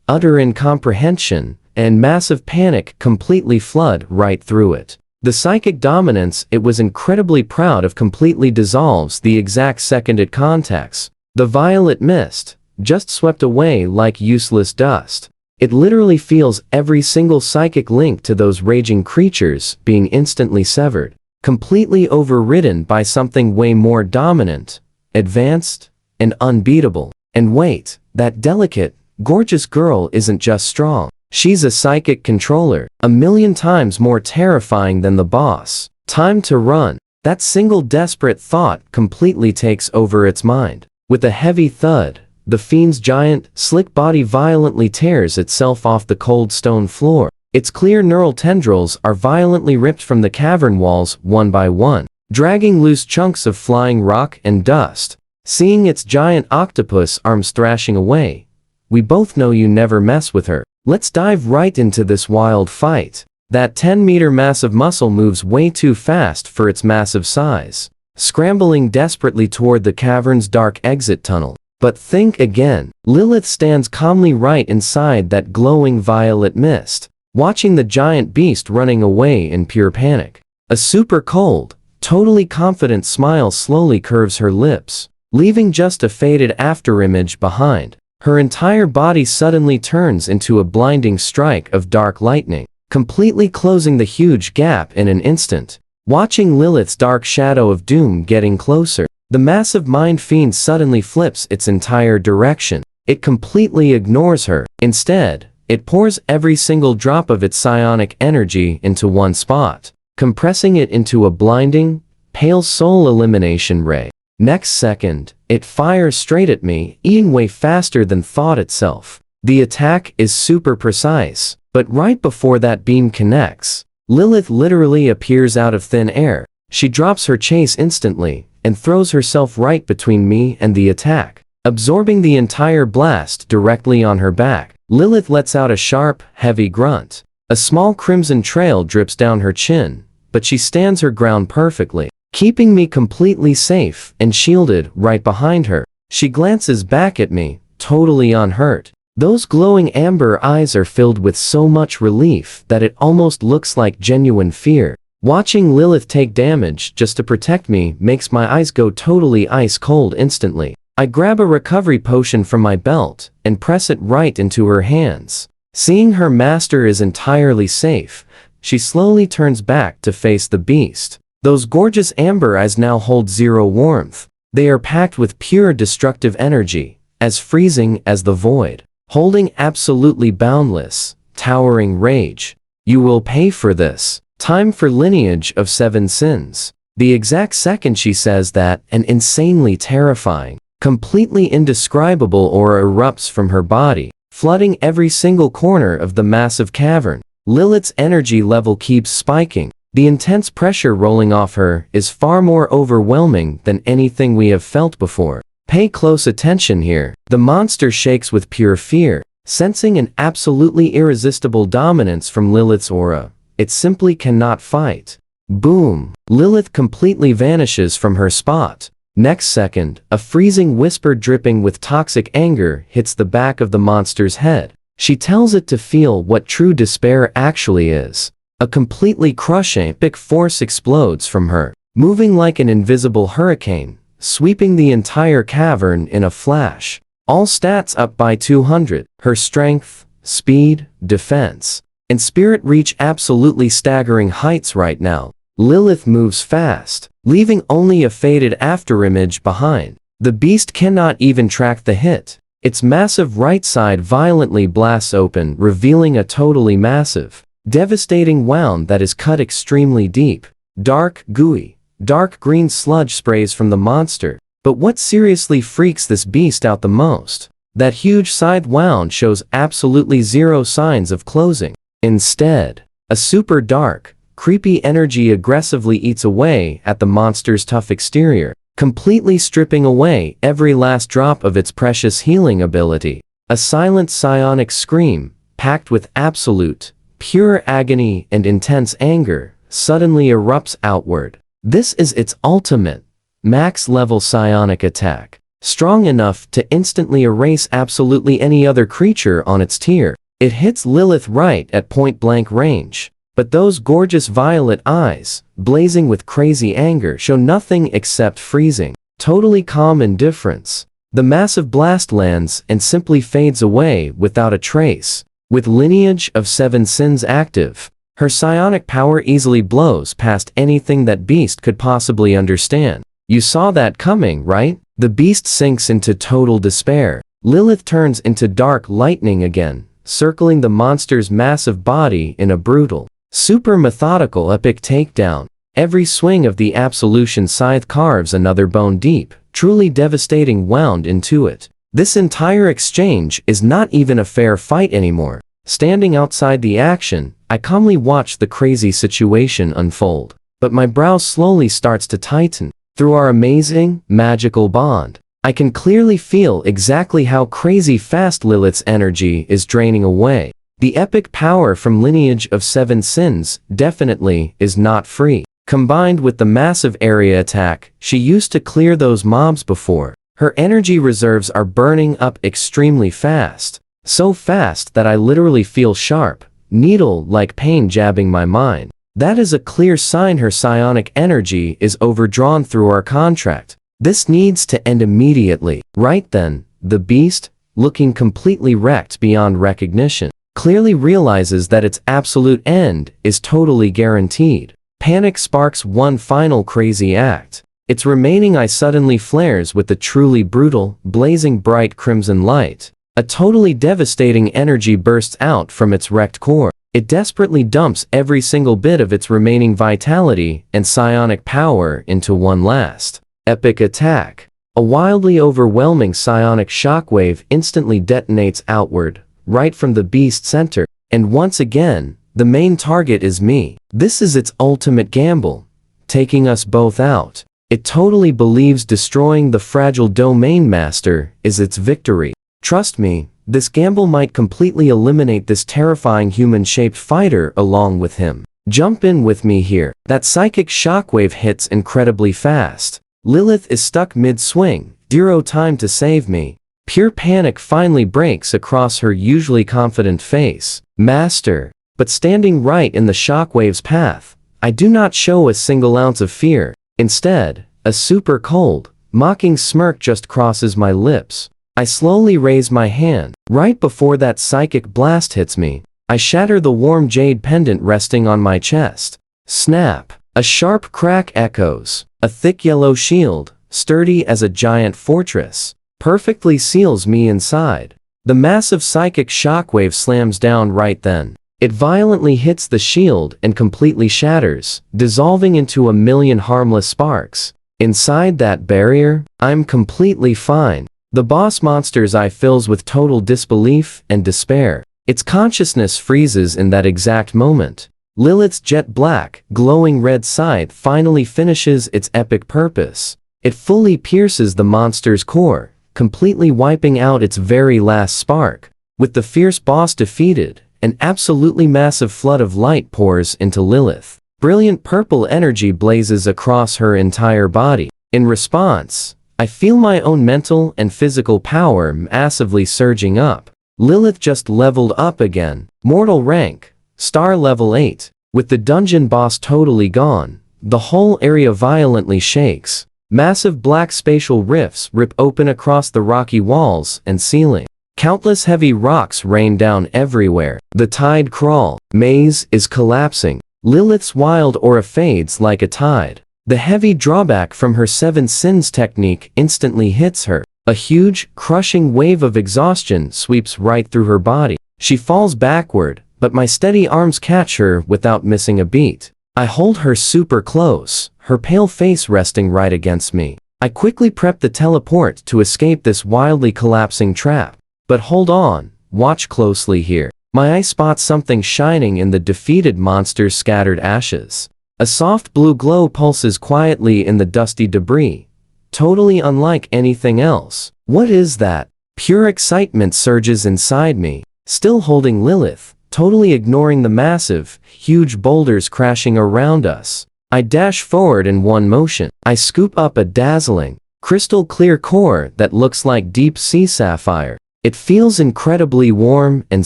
utter incomprehension, and massive panic completely flood right through it. The psychic dominance it was incredibly proud of completely dissolves the exact second it contacts. The violet mist, just swept away like useless dust. It literally feels every single psychic link to those raging creatures being instantly severed, completely overridden by something way more dominant, advanced, and unbeatable. And wait, that delicate, gorgeous girl isn't just strong. She's a psychic controller, 1,000,000 times more terrifying than the boss. Time to run. That single desperate thought completely takes over its mind. With a heavy thud, the fiend's giant, slick body violently tears itself off the cold stone floor. Its clear neural tendrils are violently ripped from the cavern walls one by one, dragging loose chunks of flying rock and dust. seeing its giant octopus arms thrashing away. We both know you never mess with her. Let's dive right into this wild fight. That 10-meter mass of muscle moves way too fast for its massive size, scrambling desperately toward the cavern's dark exit tunnel. But think again. Lilith stands calmly right inside that glowing violet mist, watching the giant beast running away in pure panic. A super cold, totally confident smile slowly curves her lips, leaving just a faded afterimage behind. Her entire body suddenly turns into a blinding strike of dark lightning, completely closing the huge gap in an instant. Watching Lilith's dark shadow of doom getting closer, the massive mind fiend suddenly flips its entire direction. It completely ignores her. Instead, it pours every single drop of its psionic energy into one spot, compressing it into a blinding, pale soul elimination ray. Next second, it fires straight at me, eating way faster than thought itself. The attack is super precise, but right before that beam connects, Lilith literally appears out of thin air. She drops her chase instantly and throws herself right between me and the attack, absorbing the entire blast directly on her back. Lilith lets out a sharp, heavy grunt. A small crimson trail drips down her chin, but she stands her ground perfectly, keeping me completely safe and shielded right behind her. She glances back at me, totally unhurt. Those glowing amber eyes are filled with so much relief that it almost looks like genuine fear. Watching Lilith take damage just to protect me makes my eyes go totally ice cold instantly. I grab a recovery potion from my belt and press it right into her hands. Seeing her master is entirely safe, she slowly turns back to face the beast. Those gorgeous amber eyes now hold zero warmth. They are packed with pure destructive energy, as freezing as the void, holding absolutely boundless, towering rage. You will pay for this. Time for lineage of 7 sins. The exact second she says that, an insanely terrifying, completely indescribable aura erupts from her body, flooding every single corner of the massive cavern. Lilith's energy level keeps spiking. The intense pressure rolling off her is far more overwhelming than anything we have felt before. Pay close attention here. The monster shakes with pure fear, sensing an absolutely irresistible dominance from Lilith's aura. It simply cannot fight. Boom! Lilith completely vanishes from her spot. Next second, a freezing whisper dripping with toxic anger hits the back of the monster's head. She tells it to feel what true despair actually is. A completely crushing epic force explodes from her, moving like an invisible hurricane, sweeping the entire cavern in a flash. All stats up by 200. Her strength, speed, defense, and spirit reach absolutely staggering heights right now. Lilith moves fast, leaving only a faded afterimage behind. The beast cannot even track the hit. Its massive right side violently blasts open, revealing a totally massive, devastating wound that is cut extremely deep. Dark, gooey, dark green sludge sprays from the monster. But what seriously freaks this beast out the most? That huge side wound shows absolutely zero signs of closing. Instead, a super dark, creepy energy aggressively eats away at the monster's tough exterior, completely stripping away every last drop of its precious healing ability. A silent psionic scream, packed with absolute, pure agony and intense anger, suddenly erupts outward. This is its ultimate, max-level psionic attack, strong enough to instantly erase absolutely any other creature on its tier. It hits Lilith right at point-blank range, but those gorgeous violet eyes, blazing with crazy anger, show nothing except freezing, totally calm indifference. The massive blast lands and simply fades away without a trace. With lineage of 7 sins active, her psionic power easily blows past anything that beast could possibly understand. You saw that coming, right? The beast sinks into total despair. Lilith turns into dark lightning again, circling the monster's massive body in a brutal, super methodical epic takedown. Every swing of the absolution scythe carves another bone deep, truly devastating wound into it. This entire exchange is not even a fair fight anymore. Standing outside the action, I calmly watch the crazy situation unfold. But my brow slowly starts to tighten. Through our amazing, magical bond, I can clearly feel exactly how crazy fast Lilith's energy is draining away. The epic power from Lineage of Seven Sins definitely is not free. Combined with the massive area attack she used to clear those mobs before, her energy reserves are burning up extremely fast. So fast that I literally feel sharp, needle-like pain jabbing my mind. That is a clear sign her psionic energy is overdrawn through our contract. This needs to end immediately. Right then, the beast, looking completely wrecked beyond recognition, clearly realizes that its absolute end is totally guaranteed. Panic sparks one final crazy act. Its remaining eye suddenly flares with the truly brutal, blazing bright crimson light. A totally devastating energy bursts out from its wrecked core. It desperately dumps every single bit of its remaining vitality and psionic power into one last epic attack. A wildly overwhelming psionic shockwave instantly detonates outward, right from the beast's center, and once again, the main target is me. This is its ultimate gamble, taking us both out. It totally believes destroying the fragile domain master is its victory. Trust me, this gamble might completely eliminate this terrifying human-shaped fighter along with him. Jump in with me here. That psychic shockwave hits incredibly fast. Lilith is stuck mid-swing, zero time to save me. Pure panic finally breaks across her usually confident face. Master. But standing right in the shockwave's path, I do not show a single ounce of fear. Instead, a super cold, mocking smirk just crosses my lips. I slowly raise my hand. Right before that psychic blast hits me, I shatter the warm jade pendant resting on my chest. Snap. A sharp crack echoes. A thick yellow shield, sturdy as a giant fortress, perfectly seals me inside. The massive psychic shockwave slams down right then. It violently hits the shield and completely shatters, dissolving into a million harmless sparks. Inside that barrier, I'm completely fine. The boss monster's eye fills with total disbelief and despair. Its consciousness freezes in that exact moment. Lilith's jet black, glowing red scythe finally finishes its epic purpose. It fully pierces the monster's core, completely wiping out its very last spark. With the fierce boss defeated, an absolutely massive flood of light pours into Lilith. Brilliant purple energy blazes across her entire body. In response, I feel my own mental and physical power massively surging up. Lilith just leveled up again. Mortal rank. Star level 8. With the dungeon boss totally gone, the whole area violently shakes. Massive black spatial rifts rip open across the rocky walls and ceiling. Countless heavy rocks rain down everywhere. The tide crawl maze is collapsing. Lilith's wild aura fades like a tide. The heavy drawback from her Seven Sins technique instantly hits her. A huge, crushing wave of exhaustion sweeps right through her body. She falls backward, but my steady arms catch her without missing a beat. I hold her super close, her pale face resting right against me. I quickly prep the teleport to escape this wildly collapsing trap. But hold on, watch closely here. My eye spots something shining in the defeated monster's scattered ashes. A soft blue glow pulses quietly in the dusty debris, totally unlike anything else. What is that? Pure excitement surges inside me. Still holding Lilith, totally ignoring the massive, huge boulders crashing around us, I dash forward in one motion. I scoop up a dazzling, crystal clear core that looks like deep sea sapphire. It feels incredibly warm and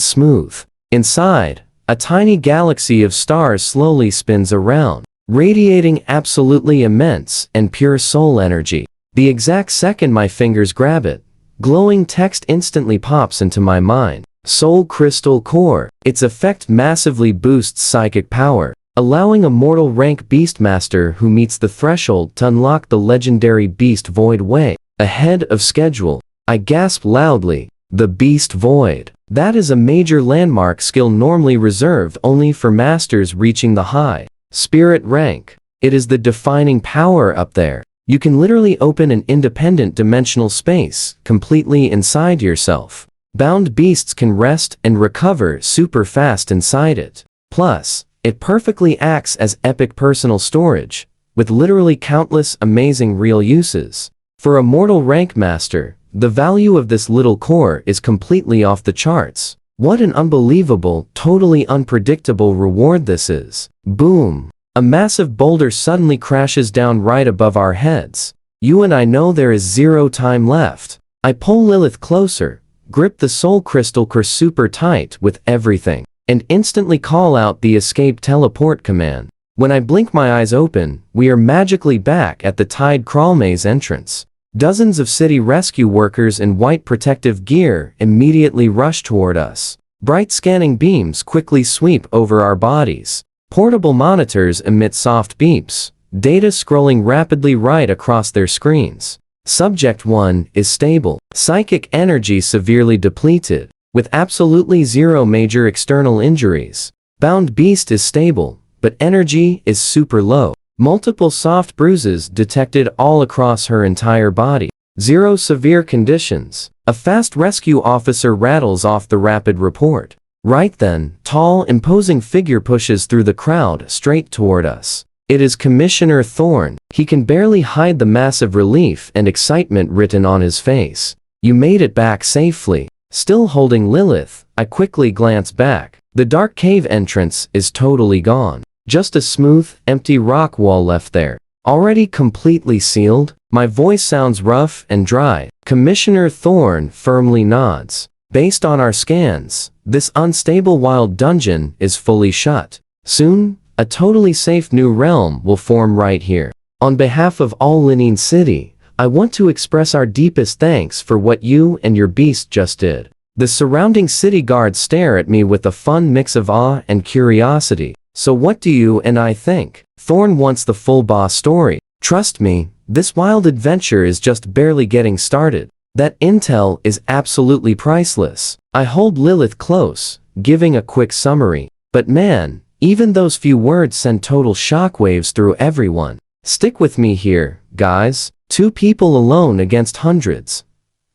smooth. Inside, a tiny galaxy of stars slowly spins around, radiating absolutely immense and pure soul energy. The exact second my fingers grab it, glowing text instantly pops into my mind. Soul Crystal Core. Its effect massively boosts psychic power, allowing a mortal rank beastmaster who meets the threshold to unlock the legendary Beast Void way. Ahead of schedule. I gasp loudly. The Beast Void. That is a major landmark skill normally reserved only for masters reaching the high Spirit rank. It is the defining power up there. You can literally open an independent dimensional space completely inside yourself. Bound beasts can rest and recover super fast inside it. Plus, it perfectly acts as epic personal storage, with literally countless amazing real uses. For a mortal rank master, the value of this little core is completely off the charts. What an unbelievable, totally unpredictable reward this is. Boom! A massive boulder suddenly crashes down right above our heads. You and I know there is zero time left. I pull Lilith closer, grip the soul crystal core super tight with everything, and instantly call out the escape teleport command. When I blink my eyes open, we are magically back at the Tide Crawl Maze entrance. Dozens of city rescue workers in white protective gear immediately rush toward us. Bright scanning beams quickly sweep over our bodies. Portable monitors emit soft beeps, data scrolling rapidly right across their screens. Subject 1 is stable, psychic energy severely depleted, with absolutely zero major external injuries. Bound Beast is stable, but energy is super low. Multiple soft bruises detected all across her entire body. Zero severe conditions. A fast rescue officer rattles off the rapid report. Right then, tall, imposing figure pushes through the crowd straight toward us. It is Commissioner Thorne. He can barely hide the massive relief and excitement written on his face. You made it back safely. Still holding Lilith, I quickly glance back. The dark cave entrance is totally gone. Just a smooth, empty rock wall left there. Already completely sealed? My voice sounds rough and dry. Commissioner Thorne firmly nods. Based on our scans, this unstable wild dungeon is fully shut. Soon, a totally safe new realm will form right here. On behalf of all Linene City, I want to express our deepest thanks for what you and your beast just did. The surrounding city guards stare at me with a fun mix of awe and curiosity. So what do you and I think? Thorne wants the full boss story. Trust me, this wild adventure is just barely getting started. That intel is absolutely priceless. I hold Lilith close, giving a quick summary. But man, even those few words send total shockwaves through everyone. Stick with me here, guys. 2 people alone against hundreds.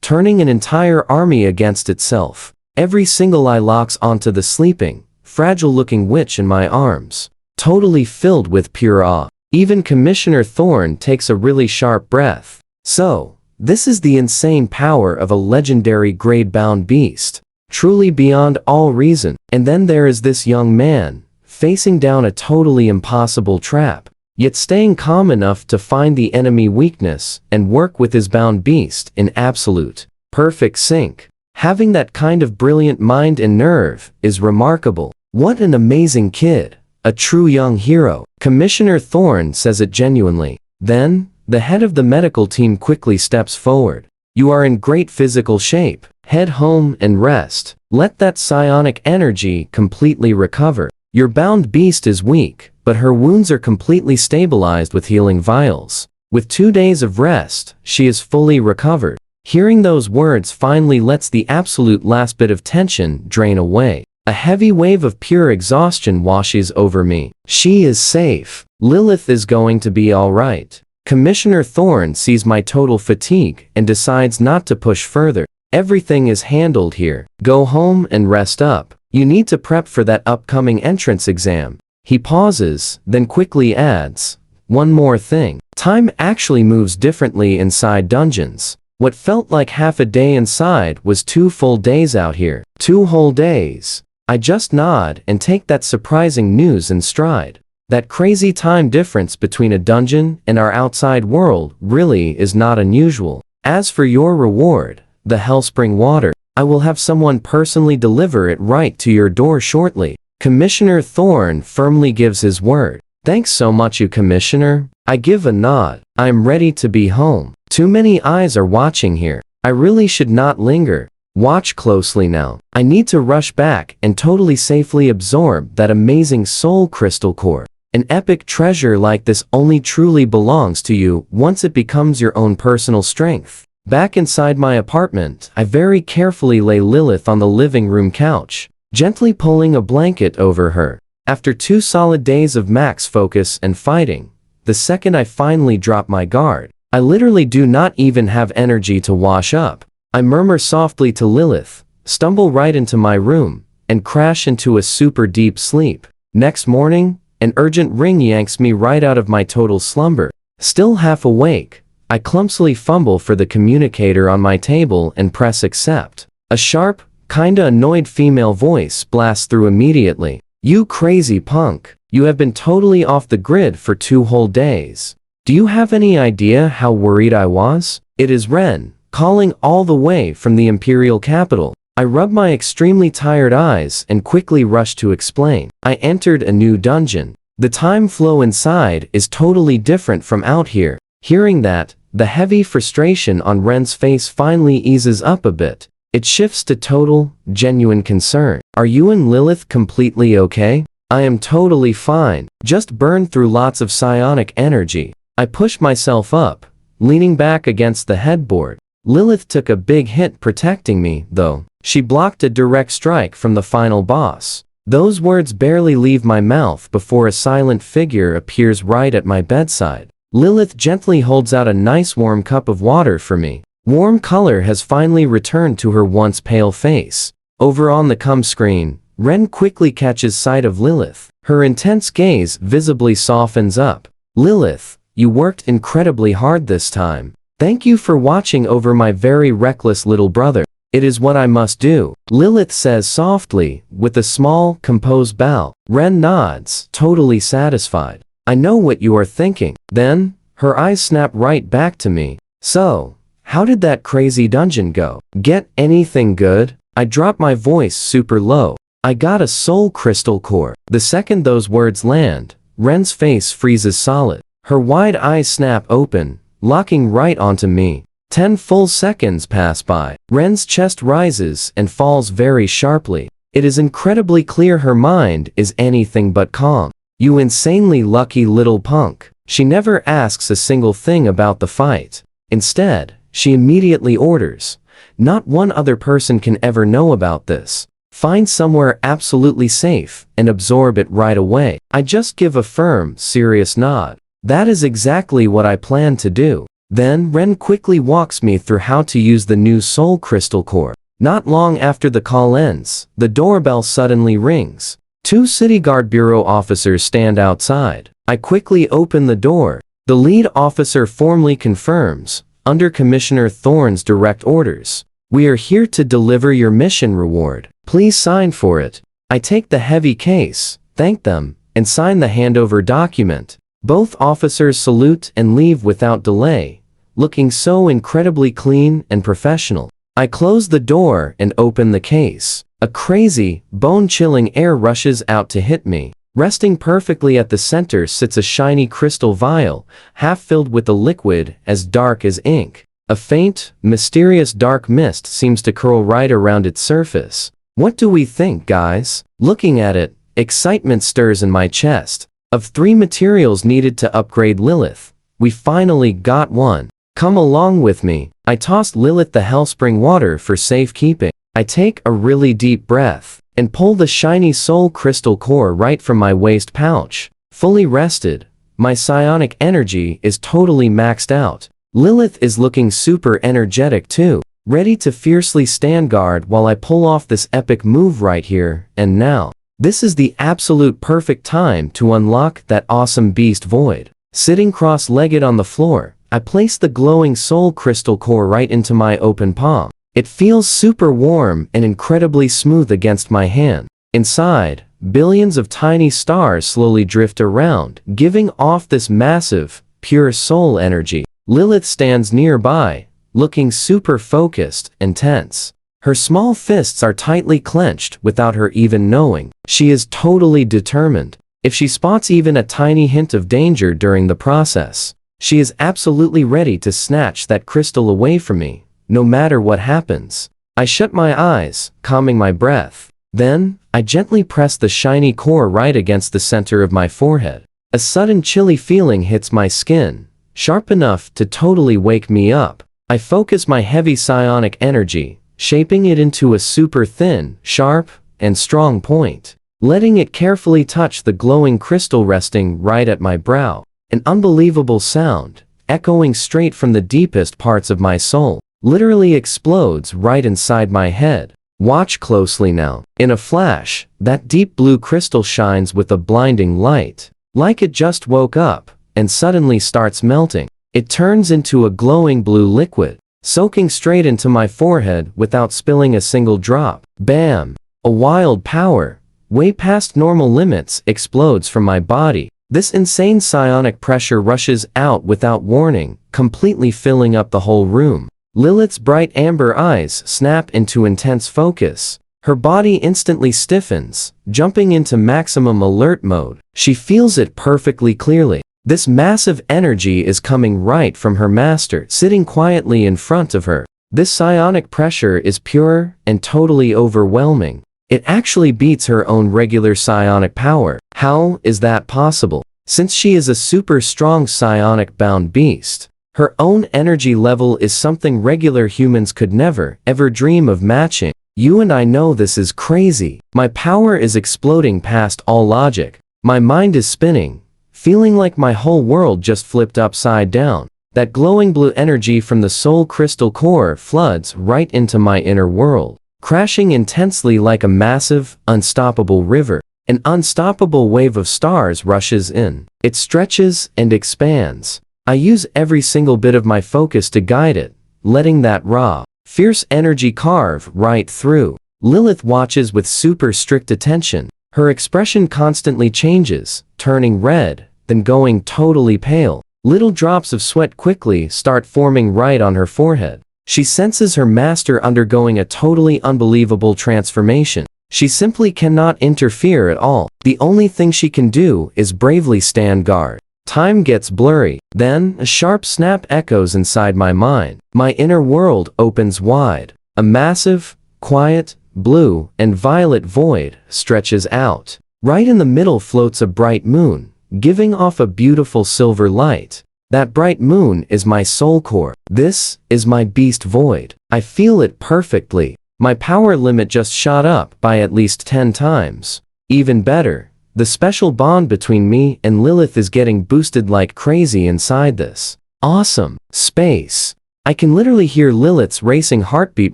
Turning an entire army against itself. Every single eye locks onto the sleeping, fragile-looking witch in my arms. Totally filled with pure awe. Even Commissioner Thorne takes a really sharp breath. So, this is the insane power of a legendary grade-bound beast. Truly beyond all reason. And then there is this young man, facing down a totally impossible trap, yet staying calm enough to find the enemy weakness and work with his bound beast in absolute, perfect sync. Having that kind of brilliant mind and nerve is remarkable. What an amazing kid. A true young hero. Commissioner Thorne says it genuinely. Then, the head of the medical team quickly steps forward. You are in great physical shape. Head home and rest. Let that psionic energy completely recover. Your bound beast is weak, but her wounds are completely stabilized with healing vials. With 2 days of rest, she is fully recovered. Hearing those words finally lets the absolute last bit of tension drain away. A heavy wave of pure exhaustion washes over me. She is safe. Lilith is going to be alright. Commissioner Thorne sees my total fatigue and decides not to push further. Everything is handled here. Go home and rest up. You need to prep for that upcoming entrance exam. He pauses, then quickly adds, one more thing. Time actually moves differently inside dungeons. What felt like half a day inside was 2 full days out here. 2 whole days. I just nod and take that surprising news in stride. That crazy time difference between a dungeon and our outside world really is not unusual. As for your reward, the Hellspring water, I will have someone personally deliver it right to your door shortly. Commissioner Thorne firmly gives his word. Thanks so much, you Commissioner. I give a nod. I am ready to be home. Too many eyes are watching here. I really should not linger. Watch closely now. I need to rush back and totally safely absorb that amazing soul crystal core. An epic treasure like this only truly belongs to you once it becomes your own personal strength. Back inside my apartment, I very carefully lay Lilith on the living room couch, gently pulling a blanket over her. After 2 solid days of max focus and fighting, the second I finally drop my guard, I literally do not even have energy to wash up. I murmur softly to Lilith, stumble right into my room, and crash into a super deep sleep. Next morning, an urgent ring yanks me right out of my total slumber. Still half awake, I clumsily fumble for the communicator on my table and press accept. A sharp, kinda annoyed female voice blasts through immediately. "You crazy punk. You have been totally off the grid for 2 whole days. Do you have any idea how worried I was? It is Ren, calling all the way from the Imperial capital." I rub my extremely tired eyes and quickly rush to explain. I entered a new dungeon. The time flow inside is totally different from out here. Hearing that, the heavy frustration on Ren's face finally eases up a bit. It shifts to total, genuine concern. "Are you and Lilith completely okay?" "I am totally fine. Just burned through lots of psionic energy." I push myself up, leaning back against the headboard. Lilith took a big hit protecting me, though. She blocked a direct strike from the final boss. Those words barely leave my mouth before a silent figure appears right at my bedside. Lilith gently holds out a nice warm cup of water for me. Warm color has finally returned to her once pale face. Over on the com screen, Ren quickly catches sight of Lilith. Her intense gaze visibly softens up. "Lilith, you worked incredibly hard this time. Thank you for watching over my very reckless little brother. It is what I must do," Lilith says softly, with a small, composed bow. Ren nods, totally satisfied. "I know what you are thinking." Then, her eyes snap right back to me. "So, how did that crazy dungeon go? Get anything good?" I drop my voice super low. "I got a soul crystal core." The second those words land, Ren's face freezes solid. Her wide eyes snap open, locking right onto me. 10 full seconds pass by. Ren's chest rises and falls very sharply. It is incredibly clear her mind is anything but calm. "You insanely lucky little punk." She never asks a single thing about the fight. Instead, she immediately orders, "Not one other person can ever know about this. Find somewhere absolutely safe and absorb it right away." I just give a firm, serious nod. That is exactly what I plan to do. Then Ren quickly walks me through how to use the new soul crystal core. Not long after the call ends, the doorbell suddenly rings. 2 City Guard Bureau officers stand outside. I quickly open the door. The lead officer formally confirms, under Commissioner Thorne's direct orders, "We are here to deliver your mission reward. Please sign for it." I take the heavy case, thank them, and sign the handover document. Both officers salute and leave without delay, looking so incredibly clean and professional. I close the door and open the case. A crazy, bone-chilling air rushes out to hit me. Resting perfectly at the center sits a shiny crystal vial, half filled with a liquid as dark as ink. A faint, mysterious dark mist seems to curl right around its surface. What do we think, guys? Looking at it, excitement stirs in my chest. Of 3 materials needed to upgrade Lilith, we finally got one. Come along with me. I tossed Lilith the Hellspring water for safekeeping. I take a really deep breath and pull the shiny soul crystal core right from my waist pouch. Fully rested, my psionic energy is totally maxed out. Lilith is looking super energetic too, ready to fiercely stand guard while I pull off this epic move right here and now. This is the absolute perfect time to unlock that awesome beast void. Sitting cross-legged on the floor, I place the glowing soul crystal core right into my open palm. It feels super warm and incredibly smooth against my hand. Inside, billions of tiny stars slowly drift around, giving off this massive, pure soul energy. Lilith stands nearby, looking super focused and tense. Her small fists are tightly clenched without her even knowing. She is totally determined. If she spots even a tiny hint of danger during the process, she is absolutely ready to snatch that crystal away from me, no matter what happens. I shut my eyes, calming my breath. Then, I gently press the shiny core right against the center of my forehead. A sudden chilly feeling hits my skin, sharp enough to totally wake me up. I focus my heavy psionic energy, shaping it into a super thin, sharp, and strong point, letting it carefully touch the glowing crystal resting right at my brow. An unbelievable sound, echoing straight from the deepest parts of my soul, literally explodes right inside my head. Watch closely now. In a flash, that deep blue crystal shines with a blinding light, like it just woke up, and suddenly starts melting. It turns into a glowing blue liquid, soaking straight into my forehead without spilling a single drop. Bam! A wild power, way past normal limits, explodes from my body. This insane psionic pressure rushes out without warning, completely filling up the whole room. Lilith's bright amber eyes snap into intense focus. Her body instantly stiffens, jumping into maximum alert mode. She feels it perfectly clearly. This massive energy is coming right from her master, sitting quietly in front of her. This psionic pressure is pure and totally overwhelming. It actually beats her own regular psionic power. How is that possible? Since she is a super strong psionic-bound beast, her own energy level is something regular humans could never, ever dream of matching. You and I know this is crazy. My power is exploding past all logic. My mind is spinning, feeling like my whole world just flipped upside down. That glowing blue energy from the soul crystal core floods right into my inner world, crashing intensely like a massive, unstoppable river. An unstoppable wave of stars rushes in. It stretches and expands. I use every single bit of my focus to guide it, letting that raw, fierce energy carve right through. Lilith watches with super strict attention. Her expression constantly changes, turning red, then going totally pale. Little drops of sweat quickly start forming right on her forehead. She senses her master undergoing a totally unbelievable transformation. She simply cannot interfere at all. The only thing she can do is bravely stand guard. Time gets blurry. Then, a sharp snap echoes inside my mind. My inner world opens wide. A massive, quiet, blue, and violet void stretches out. Right in the middle floats a bright moon, giving off a beautiful silver light. That bright moon is my soul core. This is my beast void. I feel it perfectly. My power limit just shot up by at least 10 times. Even better, the special bond between me and Lilith is getting boosted like crazy inside this awesome space. I can literally hear Lilith's racing heartbeat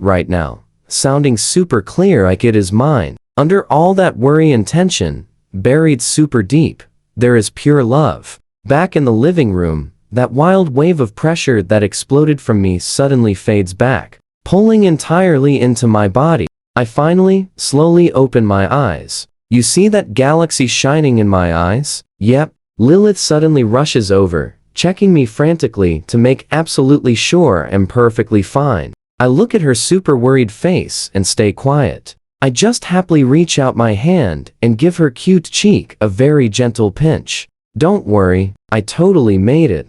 right now, sounding super clear like it is mine. Under all that worry and tension, buried super deep, there is pure love. Back in the living room, that wild wave of pressure that exploded from me suddenly fades back, pulling entirely into my body. I finally, slowly open my eyes. You see that galaxy shining in my eyes? Yep. Lilith suddenly rushes over, checking me frantically to make absolutely sure I'm perfectly fine. I look at her super worried face and stay quiet. I just happily reach out my hand and give her cute cheek a very gentle pinch. Don't worry, I totally made it.